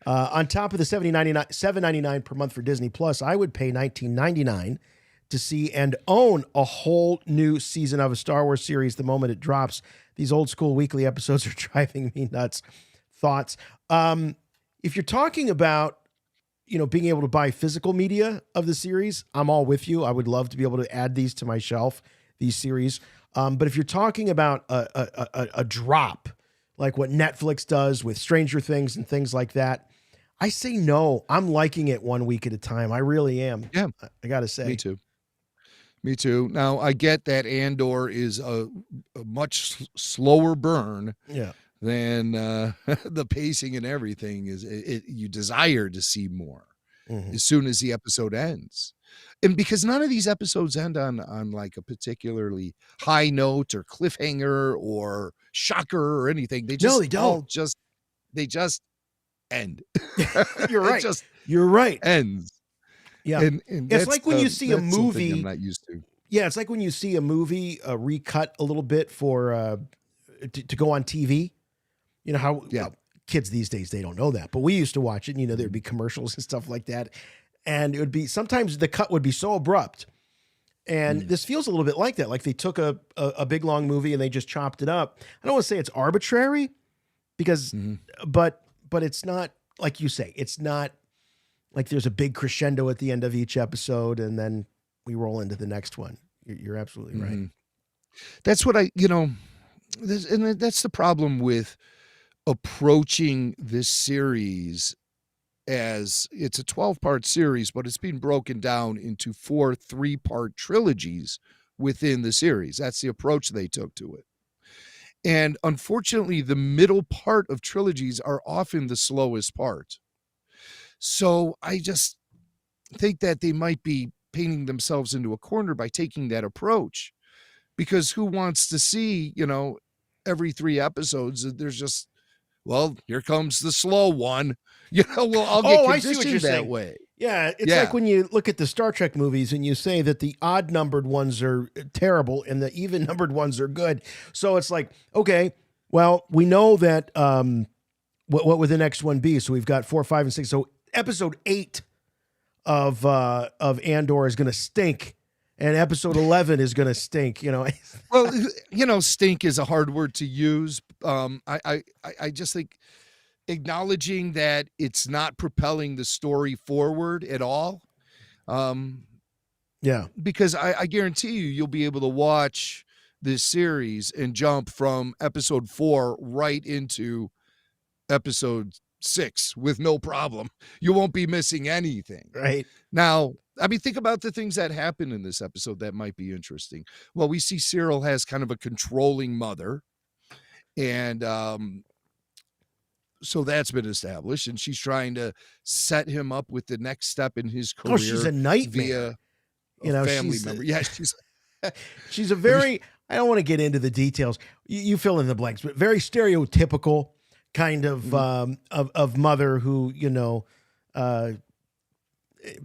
On top of the $7.99 per month for Disney Plus, I would pay $19.99 to see and own a whole new season of a Star Wars series the moment it drops. These old school weekly episodes are driving me nuts. Thoughts? If you're talking about, being able to buy physical media of the series, I'm all with you. I would love to be able to add these to my shelf, these series. But if you're talking about a drop, like what Netflix does with Stranger Things and things like that, I say no. I'm liking it 1 week at a time. I really am. Yeah. I got to say. Me too. Now, I get that Andor is a much slower burn than the pacing and everything. You desire to see more as soon as the episode ends. And because none of these episodes end on like a particularly high note or cliffhanger or shocker or anything. They just they just end. You're right. You're right. Ends. Yeah. And it's like when you see a movie. I'm not used to. Yeah, it's like when you see a movie recut a little bit for to go on TV. You know how kids these days, they don't know that, but we used to watch it. And, there'd be commercials and stuff like that. And it would be, sometimes the cut would be so abrupt. And this feels a little bit like that. Like they took a big, long movie and they just chopped it up. I don't want to say it's arbitrary because, but it's not, like you say, it's not like there's a big crescendo at the end of each episode and then we roll into the next one. You're absolutely right. That's what and that's the problem with approaching this series as it's a 12-part series, but it's been broken down into 4 3-part trilogies within the series. That's the approach they took to it. And unfortunately, the middle part of trilogies are often the slowest part. So I just think that they might be painting themselves into a corner by taking that approach, because who wants to see, every 3 episodes, there's just, well, here comes the slow one, I'll get conditioned that way. Yeah. It's like when you look at the Star Trek movies and you say that the odd numbered ones are terrible and the even numbered ones are good. So it's like, okay, well, we know that, what would the next one be? So we've got 4, 5, and 6. So episode 8 of Andor is going to stink, and episode 11 is going to stink. Well, stink is a hard word to use. I just think acknowledging that it's not propelling the story forward at all. Because I guarantee you'll be able to watch this series and jump from episode 4 right into episode 6 with no problem. You won't be missing anything. Right. Now, think about the things that happen in this episode that might be interesting. Well, we see Cyril has kind of a controlling mother, and so that's been established, and she's trying to set him up with the next step in his career. Oh, she's a nightmare. Via a family member. Yeah, she's a very, I don't want to get into the details. You fill in the blanks, but very stereotypical kind of mother who,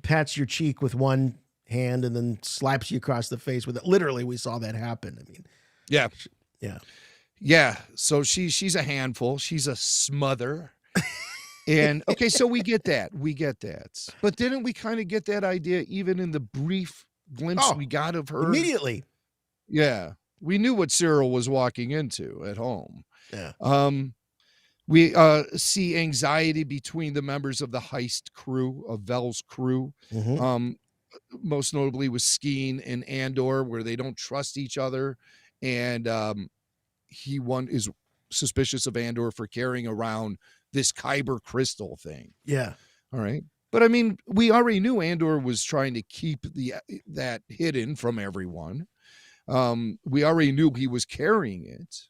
pats your cheek with one hand and then slaps you across the face with it. Literally, we saw that happen. Yeah. So she's a handful. She's a smother. And okay, so we get that. But didn't we kind of get that idea even in the brief glimpse we got of her? Immediately. Yeah. We knew what Cyril was walking into at home. Yeah. We see anxiety between the members of the heist crew, of Vel's crew. Most notably with Skeen and Andor, where they don't trust each other. And he is suspicious of Andor for carrying around this Kyber crystal thing. Yeah. All right. But I mean, we already knew Andor was trying to keep that hidden from everyone. We already knew he was carrying it.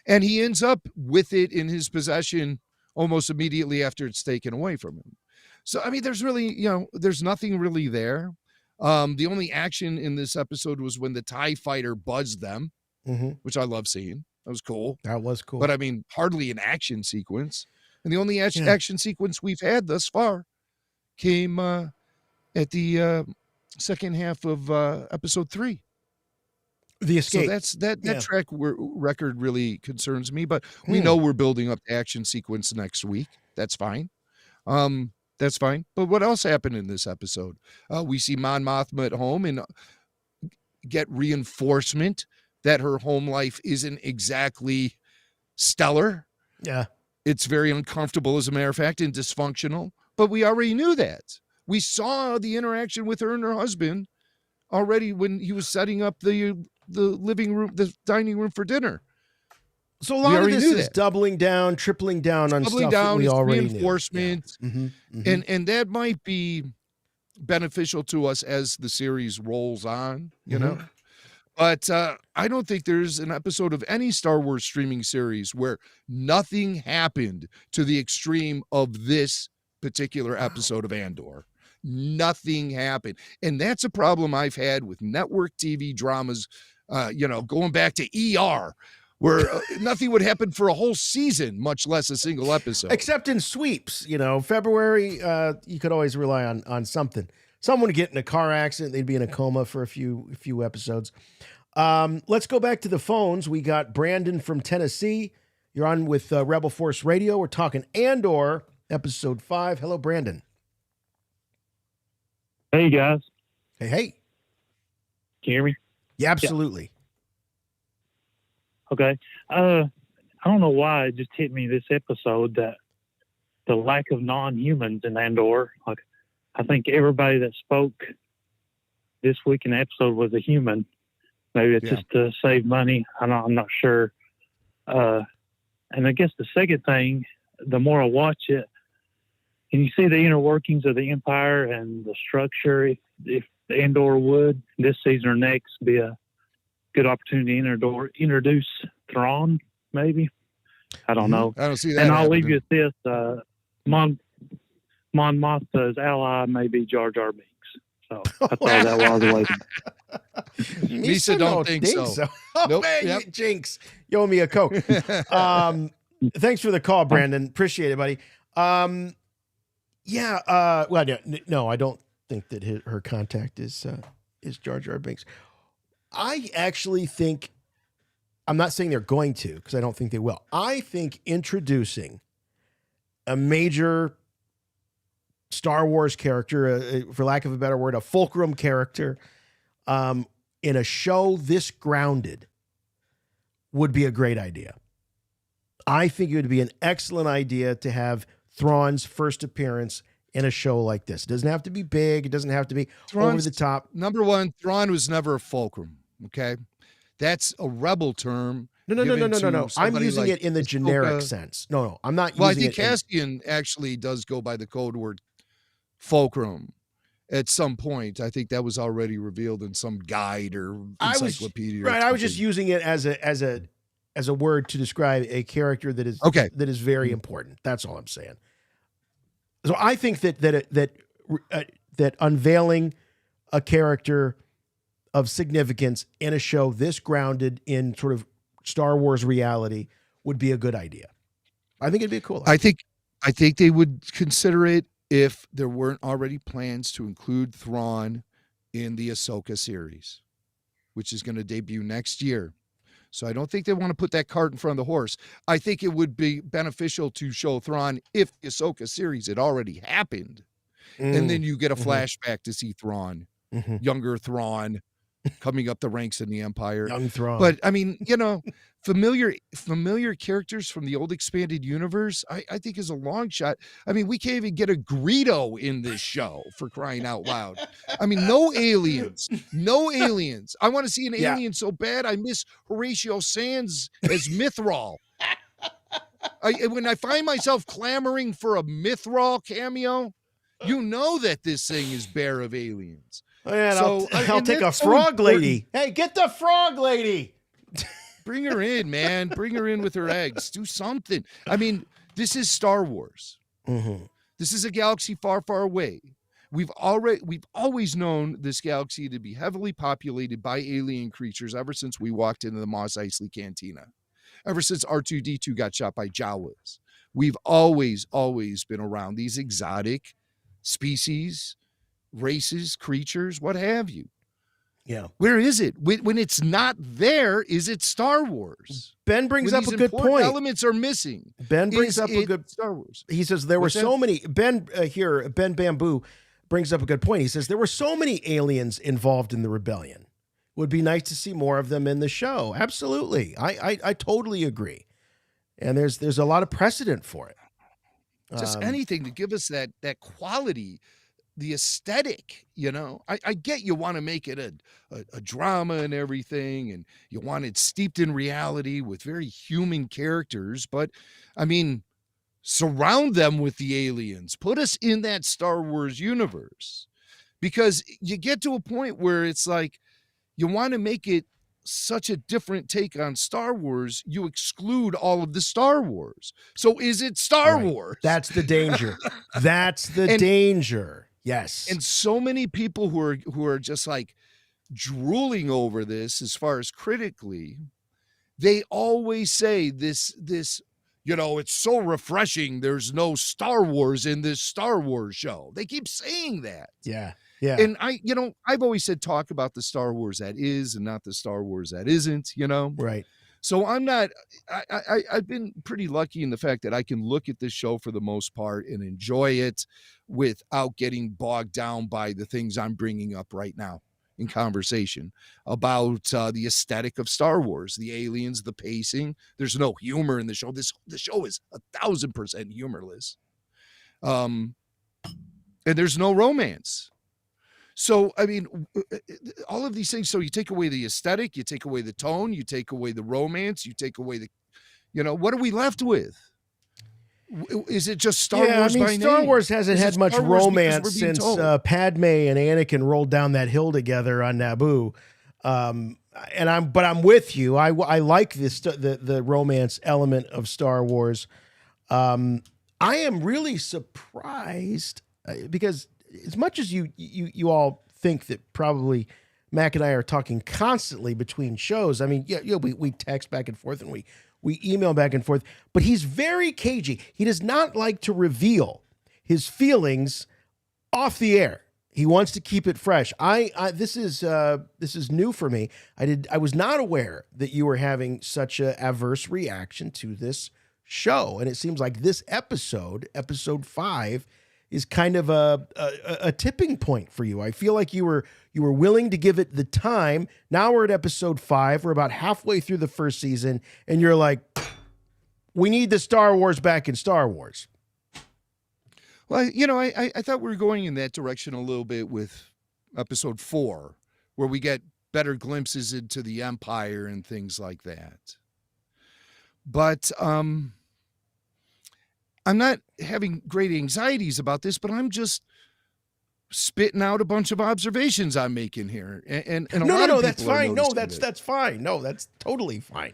And he ends up with it in his possession almost immediately after it's taken away from him. So, I mean, there's really, there's nothing really there. The only action in this episode was when the TIE fighter buzzed them, which I love seeing. That was cool. That was cool. But I mean, hardly an action sequence. And the only action sequence we've had thus far came at the second half of episode 3. The escape. So that track record really concerns me, but we know we're building up the action sequence next week. That's fine. That's fine. But what else happened in this episode? We see Mon Mothma at home and get reinforcement that her home life isn't exactly stellar. Yeah. It's very uncomfortable, as a matter of fact, and dysfunctional. But we already knew that. We saw the interaction with her and her husband already when he was setting up the living room, the dining room for dinner. So a lot of this is doubling down, tripling down on stuff that we already reinforcement, knew. Yeah. And that might be beneficial to us as the series rolls on, you know. But I don't think there's an episode of any Star Wars streaming series where nothing happened to the extreme of this particular episode of Andor. Nothing happened. And that's a problem I've had with network TV dramas, going back to ER, where nothing would happen for a whole season, much less a single episode. Except in sweeps, February, you could always rely on something. Someone would get in a car accident, they'd be in a coma for a few episodes. Let's go back to the phones. We got Brandon from Tennessee. You're on with Rebel Force Radio. We're talking Andor, episode 5. Hello, Brandon. Hey, guys. Hey. Can you hear me? Yeah, absolutely. Okay. I don't know why it just hit me this episode that the lack of non-humans in Andor. Like, I think everybody that spoke this week in the episode was a human. Maybe it's just to save money. I'm not sure. And I guess the second thing, the more I watch it, and you see the inner workings of the Empire and the structure, if Andor would, this season or next, be a good opportunity to introduce Thrawn, maybe. I don't know. I don't see that. And I'll leave you with this. Mon Mothma's ally may be Jar Jar Binks. So I thought that while I was waiting. Misa don't think so. Oh, Nope. man, Yep. you jinx. You owe me a Coke. Thanks for the call, Brandon. Appreciate it, buddy. No, I don't think that her contact is Jar Jar Binks. I actually think, I'm not saying they're going to, because I don't think they will. I think introducing a major Star Wars character, for lack of a better word, a fulcrum character, in a show this grounded would be a great idea. I think it would be an excellent idea to have Thrawn's first appearance in a show like this. It doesn't have to be big. It doesn't have to be over the top. Number one, Thrawn was never a fulcrum. Okay. That's a rebel term. No. I'm using it in the generic sense. No, I'm not using it. Well, I think Cassian actually does go by the code word fulcrum at some point. I think that was already revealed in some guide or encyclopedia. I was just using it as a word to describe a character that is very important. That's all I'm saying. So I think that unveiling a character of significance in a show this grounded in sort of Star Wars reality would be a good idea. I think it'd be a cool idea. I think they would consider it if there weren't already plans to include Thrawn in the Ahsoka series, which is going to debut next year. So I don't think they want to put that cart in front of the horse. I think it would be beneficial to show Thrawn if the Ahsoka series had already happened. And then you get a flashback to see Thrawn, younger Thrawn, coming up the ranks in the Empire. Young Thrawn. But I mean, familiar characters from the old expanded universe, I think is a long shot. I mean, we can't even get a Greedo in this show, for crying out loud. I mean, no aliens. I want to see an alien so bad. I miss Horatio Sands as Mythrol. When I find myself clamoring for a Mythrol cameo, you know that this thing is bare of aliens. And I'll take a frog lady. Hey, get the frog lady. Bring her in, man. Bring her in with her eggs. Do something. I mean, this is Star Wars. Mm-hmm. This is a galaxy far, far away. We've always known this galaxy to be heavily populated by alien creatures ever since we walked into the Mos Eisley Cantina. Ever since R2-D2 got shot by Jawas. We've always been around these exotic species, races, creatures, what have you. Yeah. Where is it? When it's not there, is it Star Wars? Ben brings up a good point. Elements are missing. Ben brings up a good Star Wars. He says there were so many. Ben Bamboo brings up a good point. He says there were so many aliens involved in the rebellion. Would be nice to see more of them in the show. Absolutely. I totally agree. And there's a lot of precedent for it. Just anything to give us that quality, the aesthetic, I get you want to make it a drama and everything, and you want it steeped in reality with very human characters, but I mean, surround them with the aliens, put us in that Star Wars universe, because you get to a point where it's like, you want to make it such a different take on Star Wars, you exclude all of the Star Wars. So is it Star Wars? That's the danger. That's the danger. Yes. And so many people who are just like drooling over this as far as critically, they always say this, it's so refreshing. There's no Star Wars in this Star Wars show. They keep saying that. Yeah. Yeah. And I've always said talk about the Star Wars that is and not the Star Wars that isn't, Right. So I've been pretty lucky in the fact that I can look at this show for the most part and enjoy it without getting bogged down by the things I'm bringing up right now in conversation about the aesthetic of Star Wars, the aliens, the pacing. There's no humor in the show. The show is 1,000% humorless. And there's no romance. So, I mean, all of these things. So you take away the aesthetic, you take away the tone, you take away the romance, you take away what are we left with? Is it just Star Wars by name? Star Wars hasn't had much romance since Padme and Anakin rolled down that hill together on Naboo. But I'm with you. I like the romance element of Star Wars. I am really surprised because as much as you all think that probably Mac and I are talking constantly between shows. I mean, we text back and forth and we email back and forth, but he's very cagey. He does not like to reveal his feelings off the air. He wants to keep it fresh. This is new for me. I was not aware that you were having such an adverse reaction to this show, and it seems like this episode 5, is kind of a tipping point for you. I feel like you were willing to give it the time. Now we're at episode 5. We're about halfway through the first season, and you're like, we need the Star Wars back in Star Wars. Well, I thought we were going in that direction a little bit with episode 4, where we get better glimpses into the Empire and things like that. But I'm not having great anxieties about this, but I'm just spitting out a bunch of observations I'm making here. And no, that's fine. No, that's fine. No, that's totally fine.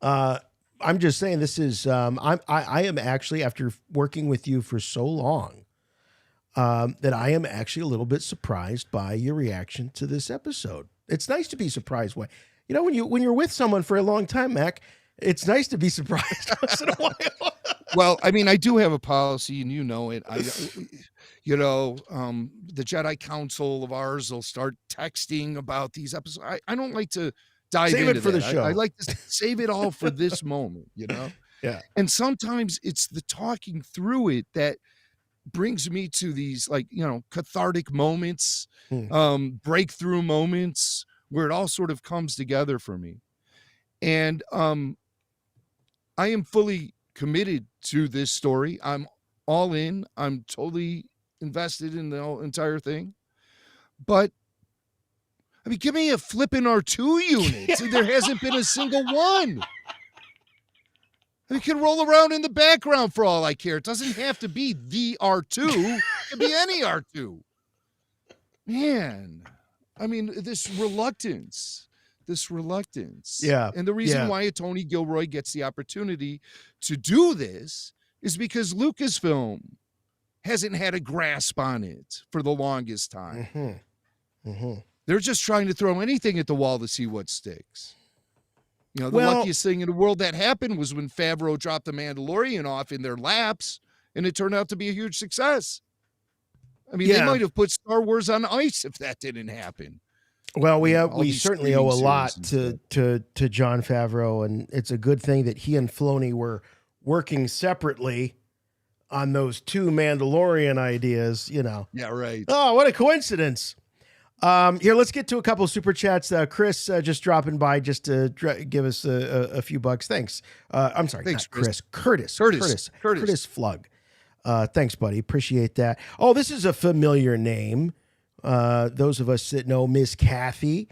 I'm just saying this is, I am actually, after working with you for so long, that I am actually a little bit surprised by your reaction to this episode. It's nice to be surprised. When you're with someone for a long time, Mac, it's nice to be surprised once in a while. Well, I mean, I do have a policy, and you know it. The Jedi Council of ours will start texting about these episodes. I don't like to dive into it for that. the show. I like to save it all for this moment, Yeah. And sometimes it's the talking through it that brings me to these cathartic moments, breakthrough moments where it all sort of comes together for me. And I am fully committed to this story. I'm all in. I'm totally invested in the whole entire thing. But I mean, give me a flipping R2 unit. There hasn't been a single one. It can roll around in the background for all I care. It doesn't have to be the R2. It can be any R2. Man, I mean, this reluctance. Yeah. And the reason why Tony Gilroy gets the opportunity to do this is because Lucasfilm hasn't had a grasp on it for the longest time. Mm-hmm. Mm-hmm. They're just trying to throw anything at the wall to see what sticks. You know, the luckiest thing in the world that happened was when Favreau dropped the Mandalorian off in their laps, and it turned out to be a huge success. I mean, they might have put Star Wars on ice if that didn't happen. Well, we certainly owe a lot to Jon Favreau, and it's a good thing that he and Filoni were working separately on those 2 Mandalorian ideas, you know. Yeah, right. Oh, what a coincidence. Here, let's get to a couple of super chats. Chris just dropping by just to give us a few bucks. Thanks. I'm sorry, thanks, not Chris. Curtis Flug. Thanks, buddy. Appreciate that. Oh, this is a familiar name. Those of us that know Miss Kathy.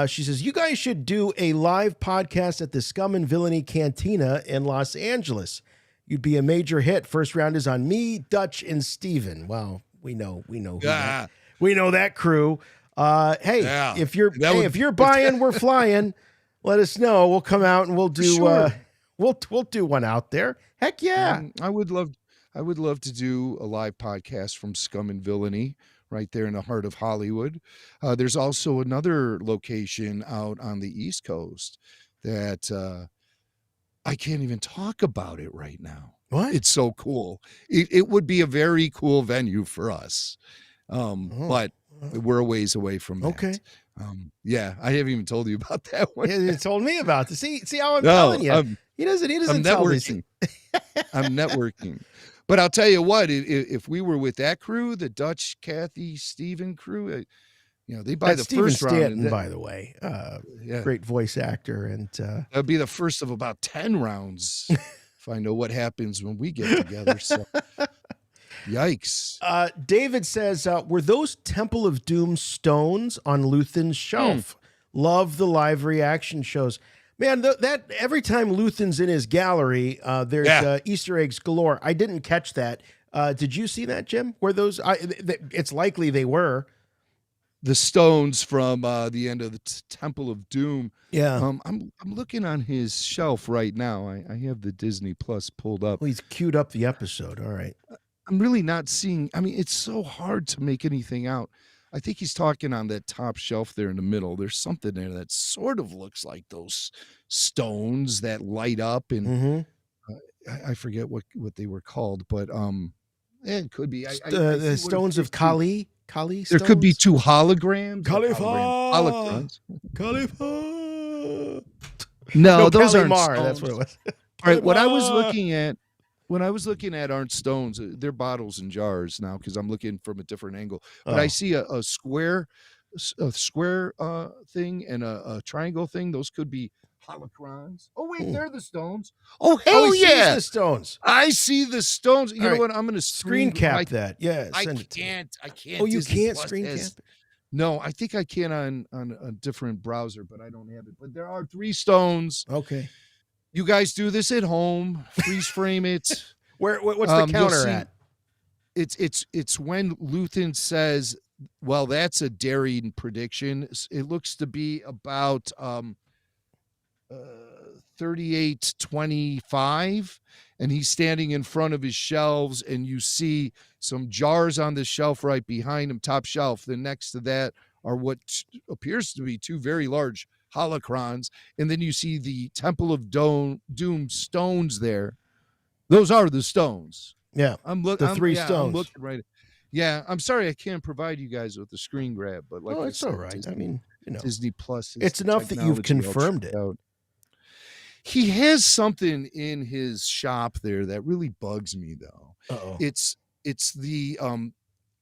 She says, you guys should do a live podcast at the Scum and Villainy Cantina in Los Angeles. You'd be a major hit. First round is on me, Dutch, and Steven. Well, we know who that. We know that crew. If you're buying, we're flying. Let us know. We'll come out and we'll do we'll do one out there. Heck yeah. I would love to do a live podcast from Scum and Villainy right there in the heart of Hollywood. There's also another location out on the East Coast that I can't even talk about it right now. What? It's so cool. It would be a very cool venue for us. But we're a ways away from that. Okay. I haven't even told you about that one. You told me about this. See how I'm telling you. He doesn't tell me. I'm networking. But I'll tell you what, if we were with that crew, the Dutch, Kathy, Steven crew, they buy the Steven first Stanton, round. By the way, great voice actor. And that'll be the first of about 10 rounds if I know what happens when we get together. So yikes. David says, were those Temple of Doom stones on Luthen's shelf? Love the live reaction shows. Man, that every time Luthen's in his gallery, there's Easter eggs galore. I didn't catch that. Did you see that, Jim? Were those? It's likely they were. The stones from the end of the Temple of Doom. Yeah. I'm looking on his shelf right now. I have the Disney Plus pulled up. Well, he's queued up the episode. All right. I'm really not seeing. I mean, it's so hard to make anything out. I think he's talking on that top shelf there in the middle. There's something there that sort of looks like those stones that light up, and I forget what they were called, but it could be the stones of Kali. Kali. There could be 2 holograms. Holograms. No, those aren't Kalimar, stones. That's what it was. All right, what I was looking at aren't stones. They're bottles and jars now because I'm looking from a different angle. But I see a square thing and a triangle thing. Those could be holocrons. Oh wait, they're the stones. Oh hell yeah, the stones. I see the stones. You know what? I'm going to screen cap that. Yeah, I can't. Oh, you Disney can't Plus screen has, cap it? No, I think I can on a different browser, but I don't have it. But there are 3 stones. Okay. You guys do this at home. Freeze frame it. What's the counter at? It's when Luthen says, well, that's a daring prediction. It looks to be about 3825, and he's standing in front of his shelves, and you see some jars on the shelf right behind him, top shelf. Then next to that are what appears to be 2 very large holocrons, and then you see the Temple of Doom stones there. Those are the stones. Yeah, the 3 stones. I'm looking right. Yeah, I'm sorry I can't provide you guys with the screen grab, but like it's all right. I mean, Disney Plus. It's enough that you've confirmed it. He has something in his shop there that really bugs me, though. Uh-oh. It's the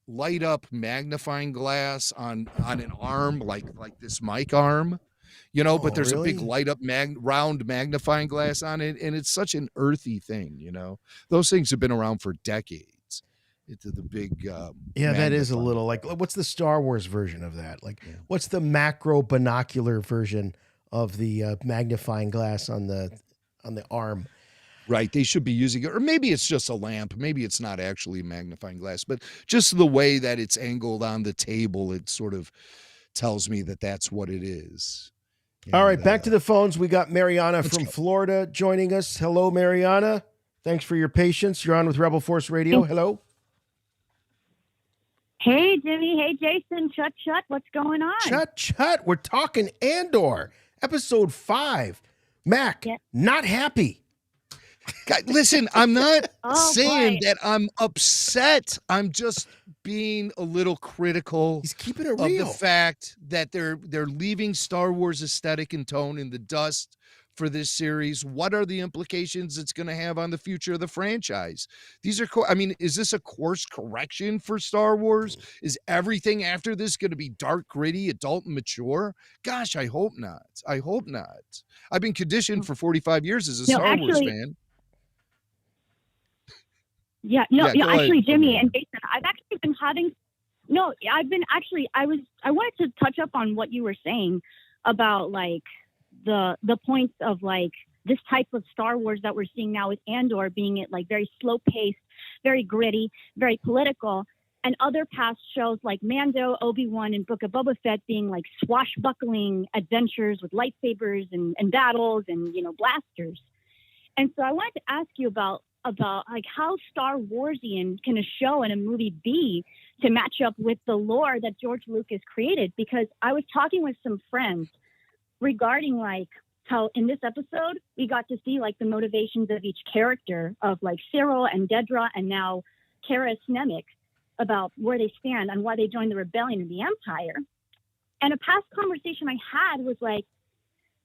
light up magnifying glass on an arm like this mic arm, but there's a big light up round magnifying glass on it, and it's such an earthy thing. Those things have been around for decades. It's the big that is a little like, what's the Star Wars version of that? Like, what's the macro binocular version of the magnifying glass on the arm? Right. They should be using it. Or maybe it's just a lamp. Maybe it's not actually a magnifying glass, but just the way that it's angled on the table, it sort of tells me that that's what it is. And, all right, back to the phones. We got Mariana from Florida joining us. Hello, Mariana. Thanks for your patience. You're on with Rebel Force Radio. Hello. Hey, Jimmy. Hey, Jason. Chut. What's going on? Chut. We're talking Andor, episode 5. Mac, not happy. God, listen, I'm not saying that I'm upset. I'm just being a little critical. He's keeping it of real. The fact that they're leaving Star Wars aesthetic and tone in the dust for this series. What are the implications it's going to have on the future of the franchise? These are, is this a course correction for Star Wars? Is everything after this going to be dark, gritty, adult, and mature? Gosh, I hope not. I've been conditioned for 45 years as a Star Wars fan. Actually, Jimmy and Jason, I've actually been having. I wanted to touch up on what you were saying about like the points of like this type of Star Wars that we're seeing now with Andor being it like very slow paced, very gritty, very political, and other past shows like Mando, Obi-Wan, and Book of Boba Fett being like swashbuckling adventures with lightsabers and battles and blasters. And so I wanted to ask you about like how Star Warsian can a show and a movie be to match up with the lore that George Lucas created? Because I was talking with some friends regarding like how in this episode we got to see like the motivations of each character of like Cyril and Dedra and now Kara Snemik about where they stand and why they joined the rebellion in the Empire. And a past conversation I had was like,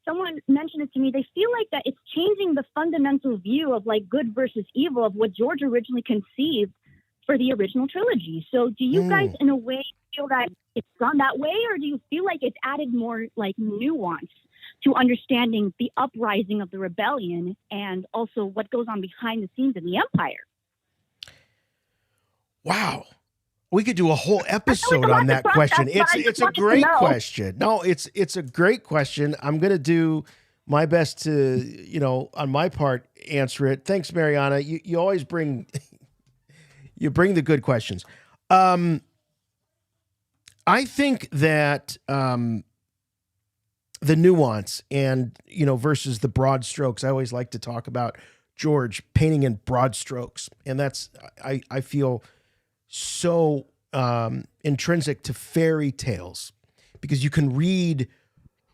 someone mentioned it to me, they feel like that it's changing the fundamental view of like good versus evil of what George originally conceived for the original trilogy. So do you guys in a way feel that it's gone that way, or do you feel like it's added more like nuance to understanding the uprising of the rebellion and also what goes on behind the scenes in the Empire? Wow. We could do a whole episode on that question. It's a great question. No, it's a great question. I'm going to do my best to, on my part, answer it. Thanks, Mariana. You always bring the good questions. I think that the nuance and, versus the broad strokes, I always like to talk about George painting in broad strokes. And that's, I feel so intrinsic to fairy tales, because you can read.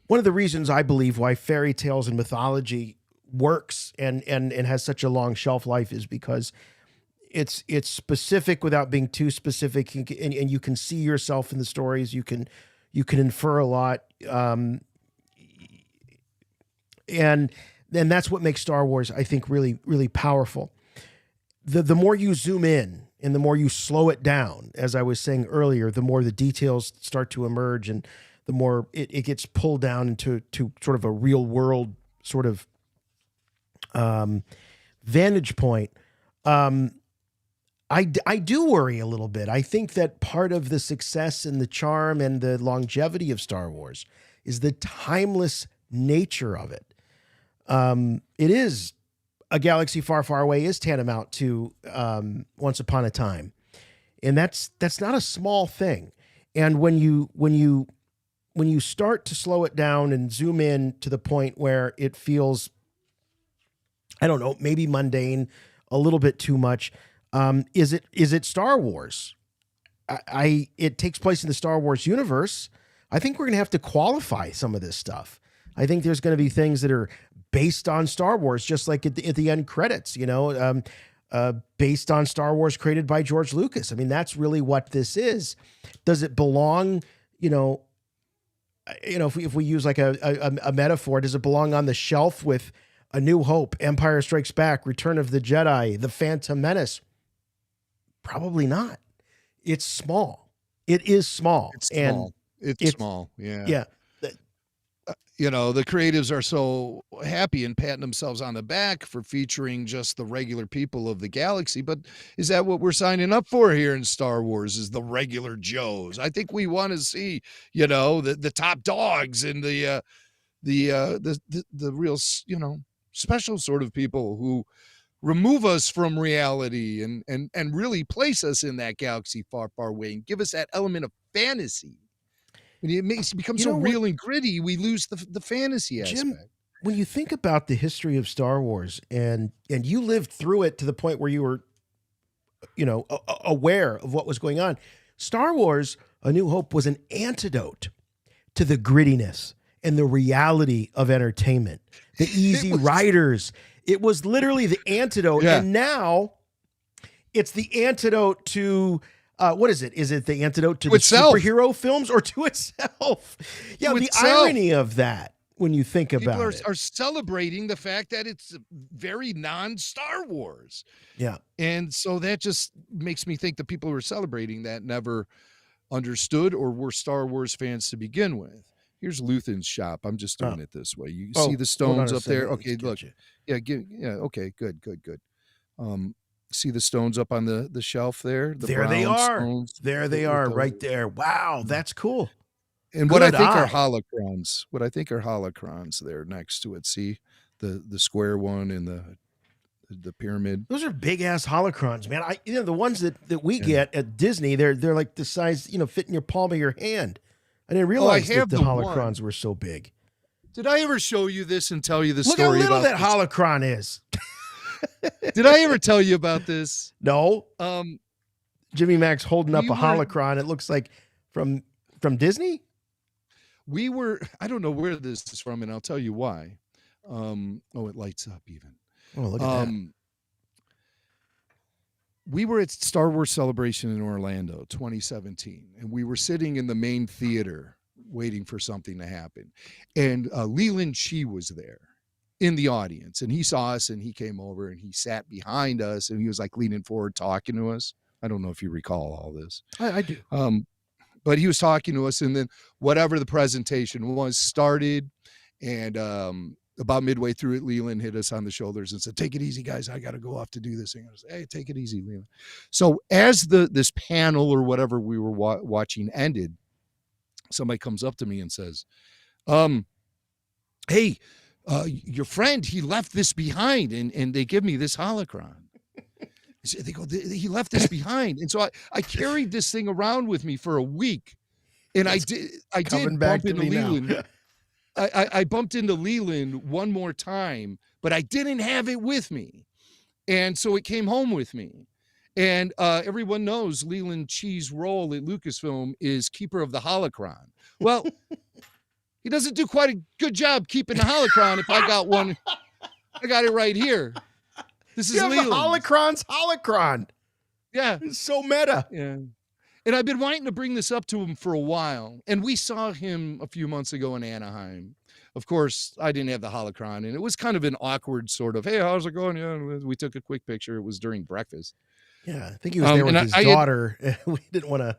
One of the reasons I believe why fairy tales and mythology works and has such a long shelf life is because it's specific without being too specific, and you can see yourself in the stories. You can infer a lot, and that's what makes Star Wars, I think, really, really powerful. The more you zoom in and the more you slow it down, as I was saying earlier, the more the details start to emerge and the more it gets pulled down into sort of a real world sort of vantage point. I do worry a little bit. I think that part of the success and the charm and the longevity of Star Wars is the timeless nature of it. It is A Galaxy Far, Far Away is tantamount to Once Upon a Time. And that's not a small thing. And when you start to slow it down and zoom in to the point where it feels, I don't know, maybe mundane, a little bit too much, is it Star Wars? It takes place in the Star Wars universe. I think we're going to have to qualify some of this stuff. I think there's going to be things that are based on Star Wars, just like at the end credits, based on Star Wars created by George Lucas. I mean, that's really what this is. Does it belong, if we use like a metaphor, does it belong on the shelf with A New Hope, Empire Strikes Back, Return of the Jedi, The Phantom Menace? Probably not. It's small. It is small. It's and small. It's small. Yeah. Yeah. You know, the creatives are so happy and patting themselves on the back for featuring just the regular people of the galaxy. But is that what we're signing up for here in Star Wars, is the regular Joes? I think we want to see, you know, the top dogs and the real, you know, special sort of people who remove us from reality and really place us in that galaxy far, far away and give us that element of fantasy. When it becomes so real and gritty, we lose the fantasy aspect. Jim, when you think about the history of Star Wars and you lived through it to the point where you were, you know, aware of what was going on, Star Wars: A New Hope was an antidote to the grittiness and the reality of entertainment, the easy riders. It was literally the antidote. Yeah. And now it's the antidote to, what is it? Is it the antidote to the itself. superhero films or to itself? Yeah, To the itself. irony of that when you think about People it. are celebrating the fact that it's very non-Star Wars. Yeah. And so that just makes me think the people who are celebrating that never understood or were Star Wars fans to begin with. Here's Luthen's shop. I'm just doing it this way. You see the stones up there? Okay, look. Yeah, okay, good. See the stones up on the shelf there? There they are. Stones. There they are right there. Wow, that's cool. And what I Good think are eye. holocrons there next to it. See the square one and the pyramid. Those are big ass holocrons, man. The ones that we get at Disney, they're like the size, you know, fit in your palm of your hand. I didn't realize have that the the holocrons one. were so big. Did I ever show you this and tell you the Look how story little about that holocron is. Did I ever tell you about this? No. Um, Jimmy Mac's holding up we a were- holocron. It looks like from Disney. I don't know where this is from, and I'll tell you why. It lights up even. Oh, look at that. We were at Star Wars Celebration in Orlando, 2017, and we were sitting in the main theater waiting for something to happen. And Leland Chi was there in the audience, and he saw us, and he came over, and he sat behind us, and he was like leaning forward talking to us. I don't know if you recall all this. I do. But he was talking to us, and then whatever the presentation was started, and about midway through it, Leland hit us on the shoulders and said, "Take it easy, guys. I got to go off to do this thing." I was like, "Hey, take it easy, Leland." So as this panel or whatever we were watching ended, somebody comes up to me and says, "Hey, your friend, he left this behind," and they give me this holocron. They go, "He left this behind," and so I carried this thing around with me for a week, and I did bump into Leland. I bumped into Leland one more time, but I didn't have it with me. And so it came home with me. And everyone knows Leland Chi's role at Lucasfilm is keeper of the holocron. Well, he doesn't do quite a good job keeping the holocron. If I got one, I got it right here. This is You have Leland. a holocron's holocron. Yeah. It's so meta. Yeah. And I've been wanting to bring this up to him for a while. And we saw him a few months ago in Anaheim. Of course, I didn't have the holocron, and it was kind of an awkward sort of, "Hey, how's it going?" Yeah, we took a quick picture. It was during breakfast. Yeah, I think he was there with his daughter. We didn't want to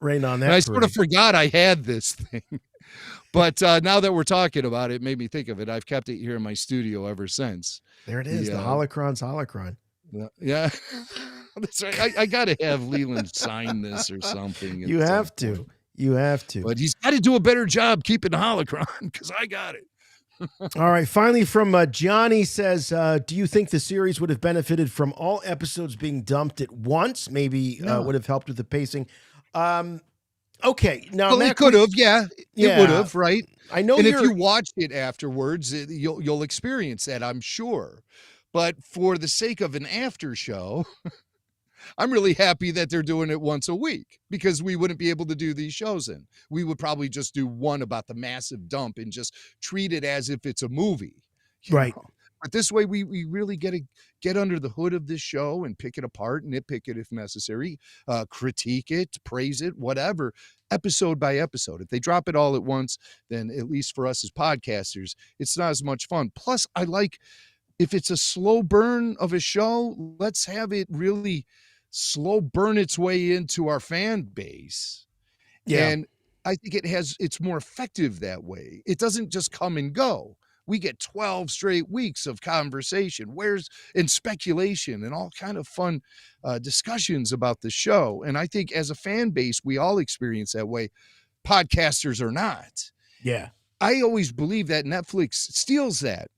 rain on that. And I sort of forgot I had this thing. But now that we're talking about it, it made me think of it. I've kept it here in my studio ever since. There it is, the holocron's holocron. Yeah. That's right. I got to have Leland sign this or something. You have to. You have to. But he's got to do a better job keeping the holocron because I got it. All right. Finally, from Johnny says, do you think the series would have benefited from all episodes being dumped at once? Maybe would have helped with the pacing. Okay. Now, Well, Mac, it could have. Yeah. It would have. Right. I know. And if you watched it afterwards, you'll experience that, I'm sure. But for the sake of an after show, I'm really happy that they're doing it once a week because we wouldn't be able to do these shows in. We would probably just do one about the massive dump and just treat it as if it's a movie. Right. But this way we really get under the hood of this show and pick it apart, nitpick it if necessary, critique it, praise it, whatever, episode by episode. If they drop it all at once, then at least for us as podcasters, it's not as much fun. Plus, I like if it's a slow burn of a show, let's have it really slow burn its way into our fan base. Yeah. And I think it's more effective that way. It doesn't just come and go. We get 12 straight weeks of conversation, and speculation and all kind of fun discussions about the show. And I think as a fan base, we all experience that way. Podcasters or not. Yeah. I always believe that Netflix steals that.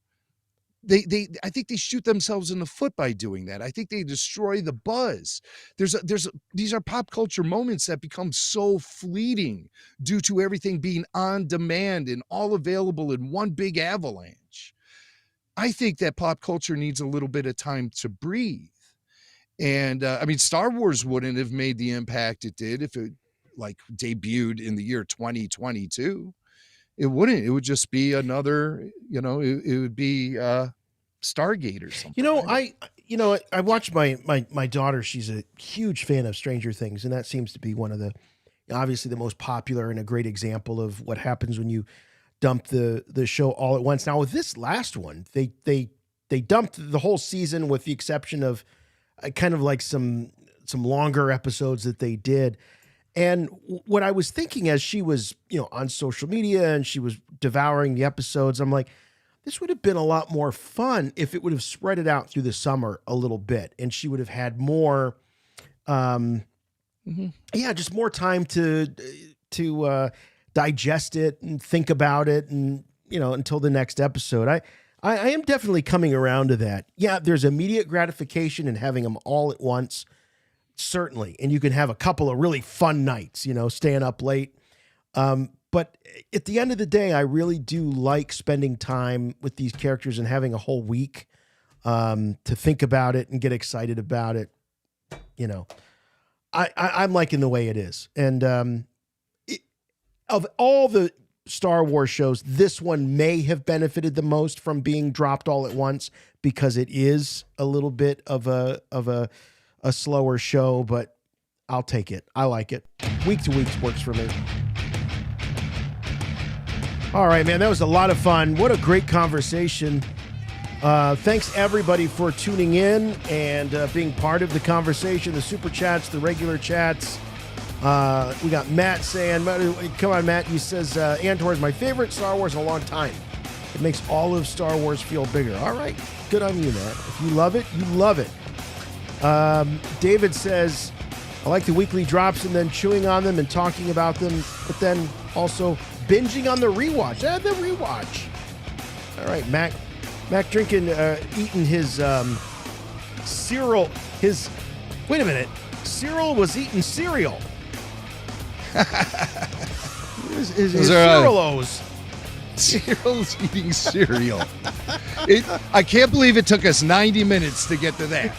I think they shoot themselves in the foot by doing that. I think they destroy the buzz. These are pop culture moments that become so fleeting due to everything being on demand and all available in one big avalanche. I think that pop culture needs a little bit of time to breathe. And I mean, Star Wars wouldn't have made the impact it did if it debuted in the year 2022. It wouldn't. It would just be another, it would be Stargate or something. I watched my daughter. She's a huge fan of Stranger Things, and that seems to be one of obviously the most popular and a great example of what happens when you dump the show all at once. Now with this last one, they dumped the whole season with the exception of kind of like some longer episodes that they did. And what I was thinking as she was, on social media and she was devouring the episodes, I'm like, this would have been a lot more fun if it would have spread it out through the summer a little bit. And she would have had more, just more time to digest it and think about it and, until the next episode. I am definitely coming around to that. Yeah, there's immediate gratification in having them all at once. Certainly. And you can have a couple of really fun nights, staying up late. But at the end of the day, I really do like spending time with these characters and having a whole week to think about it and get excited about it. I'm liking the way it is. And of all the Star Wars shows, this one may have benefited the most from being dropped all at once because it is a little bit of a slower show, but I'll take it. I like it. Week to week works for me. All right, man, that was a lot of fun. What a great conversation. Thanks everybody for tuning in and being part of the conversation, the super chats, the regular chats. We got Matt saying, come on, Matt. He says, Andor is my favorite Star Wars in a long time. It makes all of Star Wars feel bigger. All right. Good on you, Matt. If you love it, you love it. David says, I like the weekly drops and then chewing on them and talking about them, but then also binging on the rewatch. The rewatch. All right, Mac drinking, eating his cereal. Wait a minute. Cyril was eating cereal. his Cyrilos. Cyril's eating cereal. I can't believe it took us 90 minutes to get to that.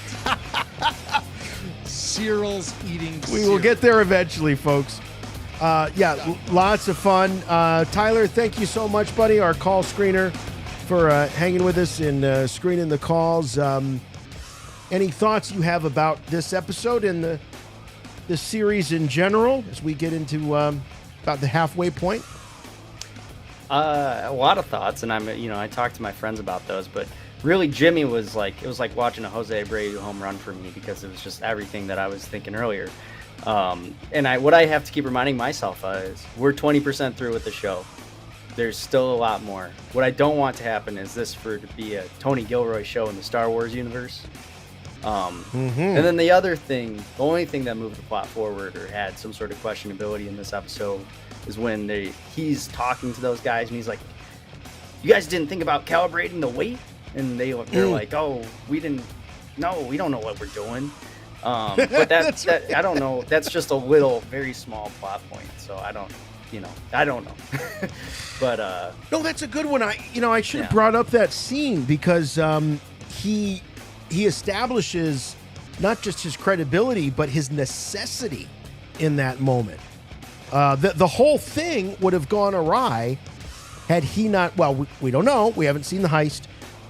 Cyril's eating cereal. We will get there eventually, folks. Lots of fun. Tyler, thank you so much, buddy, our call screener, for hanging with us and screening the calls. Any thoughts you have about this episode and the series in general as we get into about the halfway point? A lot of thoughts, and I talked to my friends about those, but really Jimmy was it was like watching a Jose Abreu home run for me because it was just everything that I was thinking earlier. And what I have to keep reminding myself is we're 20% through with the show. There's still a lot more. What I don't want to happen is this to be a Tony Gilroy show in the Star Wars universe. And then the only thing that moved the plot forward or had some sort of questionability in this episode is when he's talking to those guys and he's like, you guys didn't think about calibrating the weight? And they're like, oh, we don't know what we're doing. But that I don't know. That's just a little, very small plot point. So I don't know. But no, that's a good one. I should have brought up that scene because he establishes not just his credibility but his necessity in that moment. The whole thing would have gone awry had he not. Well, we don't know. We haven't seen the heist,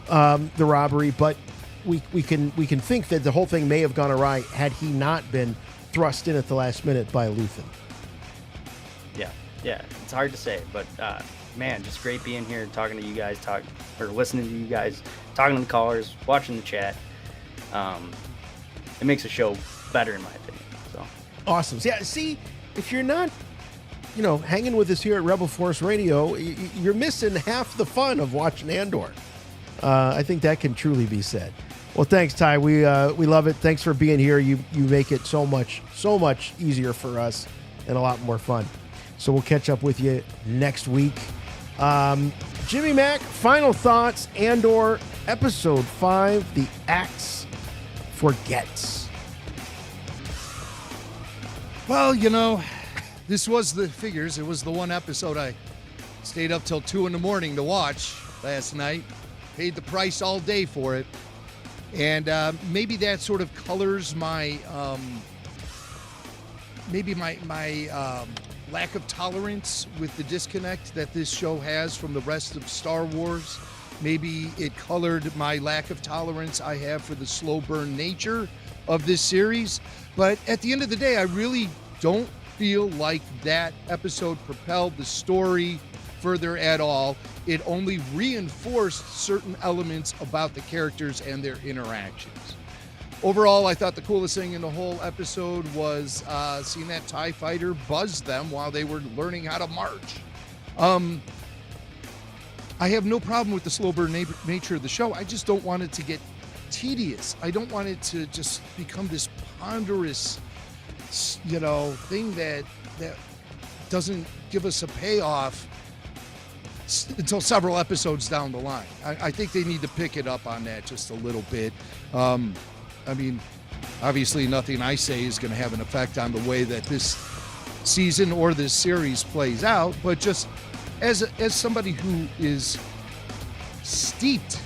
the robbery, but we can think that the whole thing may have gone awry had he not been thrust in at the last minute by Luthen. Yeah, it's hard to say, but man, just great being here, talking to you guys, listening to you guys, talking to the callers, watching the chat. It makes the show better in my opinion. So awesome. Yeah, see, if you're not, hanging with us here at Rebel Force Radio, you're missing half the fun of watching Andor. I think that can truly be said. Well, thanks, Ty. We love it. Thanks for being here. You make it so much easier for us and a lot more fun. So we'll catch up with you next week. Jimmy Mack, final thoughts. Andor, episode 5, The Axe Forgets. Well, this was it was the one episode I stayed up till 2 a.m. to watch last night. Paid the price all day for it. And maybe that sort of colors my lack of tolerance with the disconnect that this show has from the rest of Star Wars. Maybe it colored my lack of tolerance I have for the slow burn nature of this series. But at the end of the day, I really don't feel like that episode propelled the story further at all. It only reinforced certain elements about the characters and their interactions. Overall, I thought the coolest thing in the whole episode was seeing that TIE fighter buzz them while they were learning how to march. I have no problem with the slow burn nature of the show. I just don't want it to get tedious. I don't want it to just become this ponderous, thing that doesn't give us a payoff until several episodes down the line. I think they need to pick it up on that just a little bit. Obviously nothing I say is going to have an effect on the way that this season or this series plays out, but just as somebody who is steeped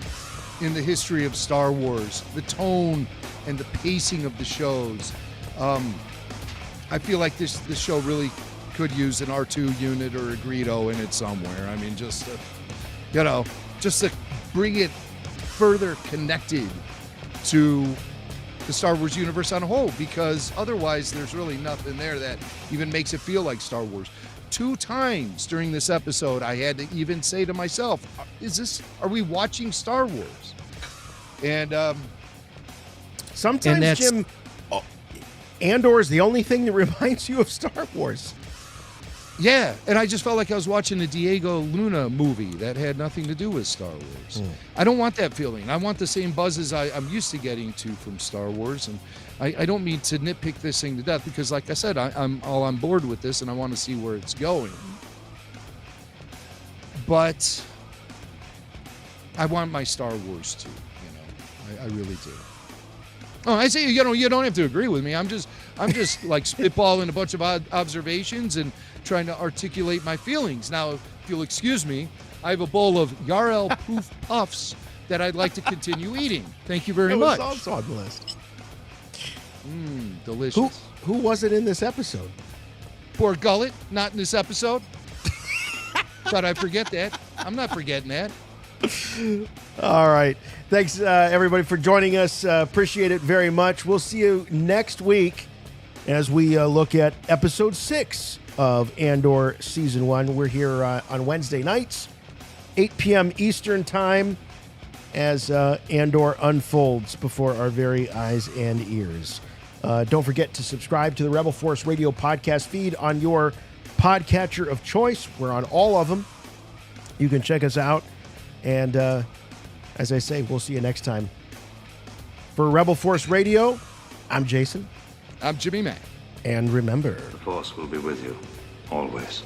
in the history of Star Wars, the tone and the pacing of the shows, I feel like this show really could use an R2 unit or a Greedo in it somewhere. Just to bring it further connected to the Star Wars universe on a whole, because otherwise there's really nothing there that even makes it feel like Star Wars. 2 times during this episode, I had to even say to myself, are we watching Star Wars? And sometimes, Jim, Andor is the only thing that reminds you of Star Wars. Yeah, and I just felt like I was watching a Diego Luna movie that had nothing to do with Star Wars. I don't want that feeling. I want the same buzzes I'm used to getting from Star Wars, and I don't mean to nitpick this thing to death, because like I said, I'm all on board with this and I want to see where it's going. But I want my Star Wars too, I really do. Oh, I say, you don't have to agree with me. I'm just like spitballing a bunch of observations and trying to articulate my feelings. Now, if you'll excuse me, I have a bowl of Yarl Poof Puffs that I'd like to continue eating. Thank you very much. It was also on the list. Delicious. Who was it in this episode? Poor Gullet, not in this episode. Thought I'd forget that. I'm not forgetting that. All right. Thanks, everybody, for joining us. Appreciate it very much. We'll see you next week as we look at episode 6 of Andor Season 1. We're here on Wednesday nights, 8 p.m. Eastern Time, as Andor unfolds before our very eyes and ears. Don't forget to subscribe to the Rebel Force Radio podcast feed on your podcatcher of choice. We're on all of them. You can check us out. And as I say, we'll see you next time. For Rebel Force Radio, I'm Jason. I'm Jimmy Mack. And remember, the Force will be with you, always.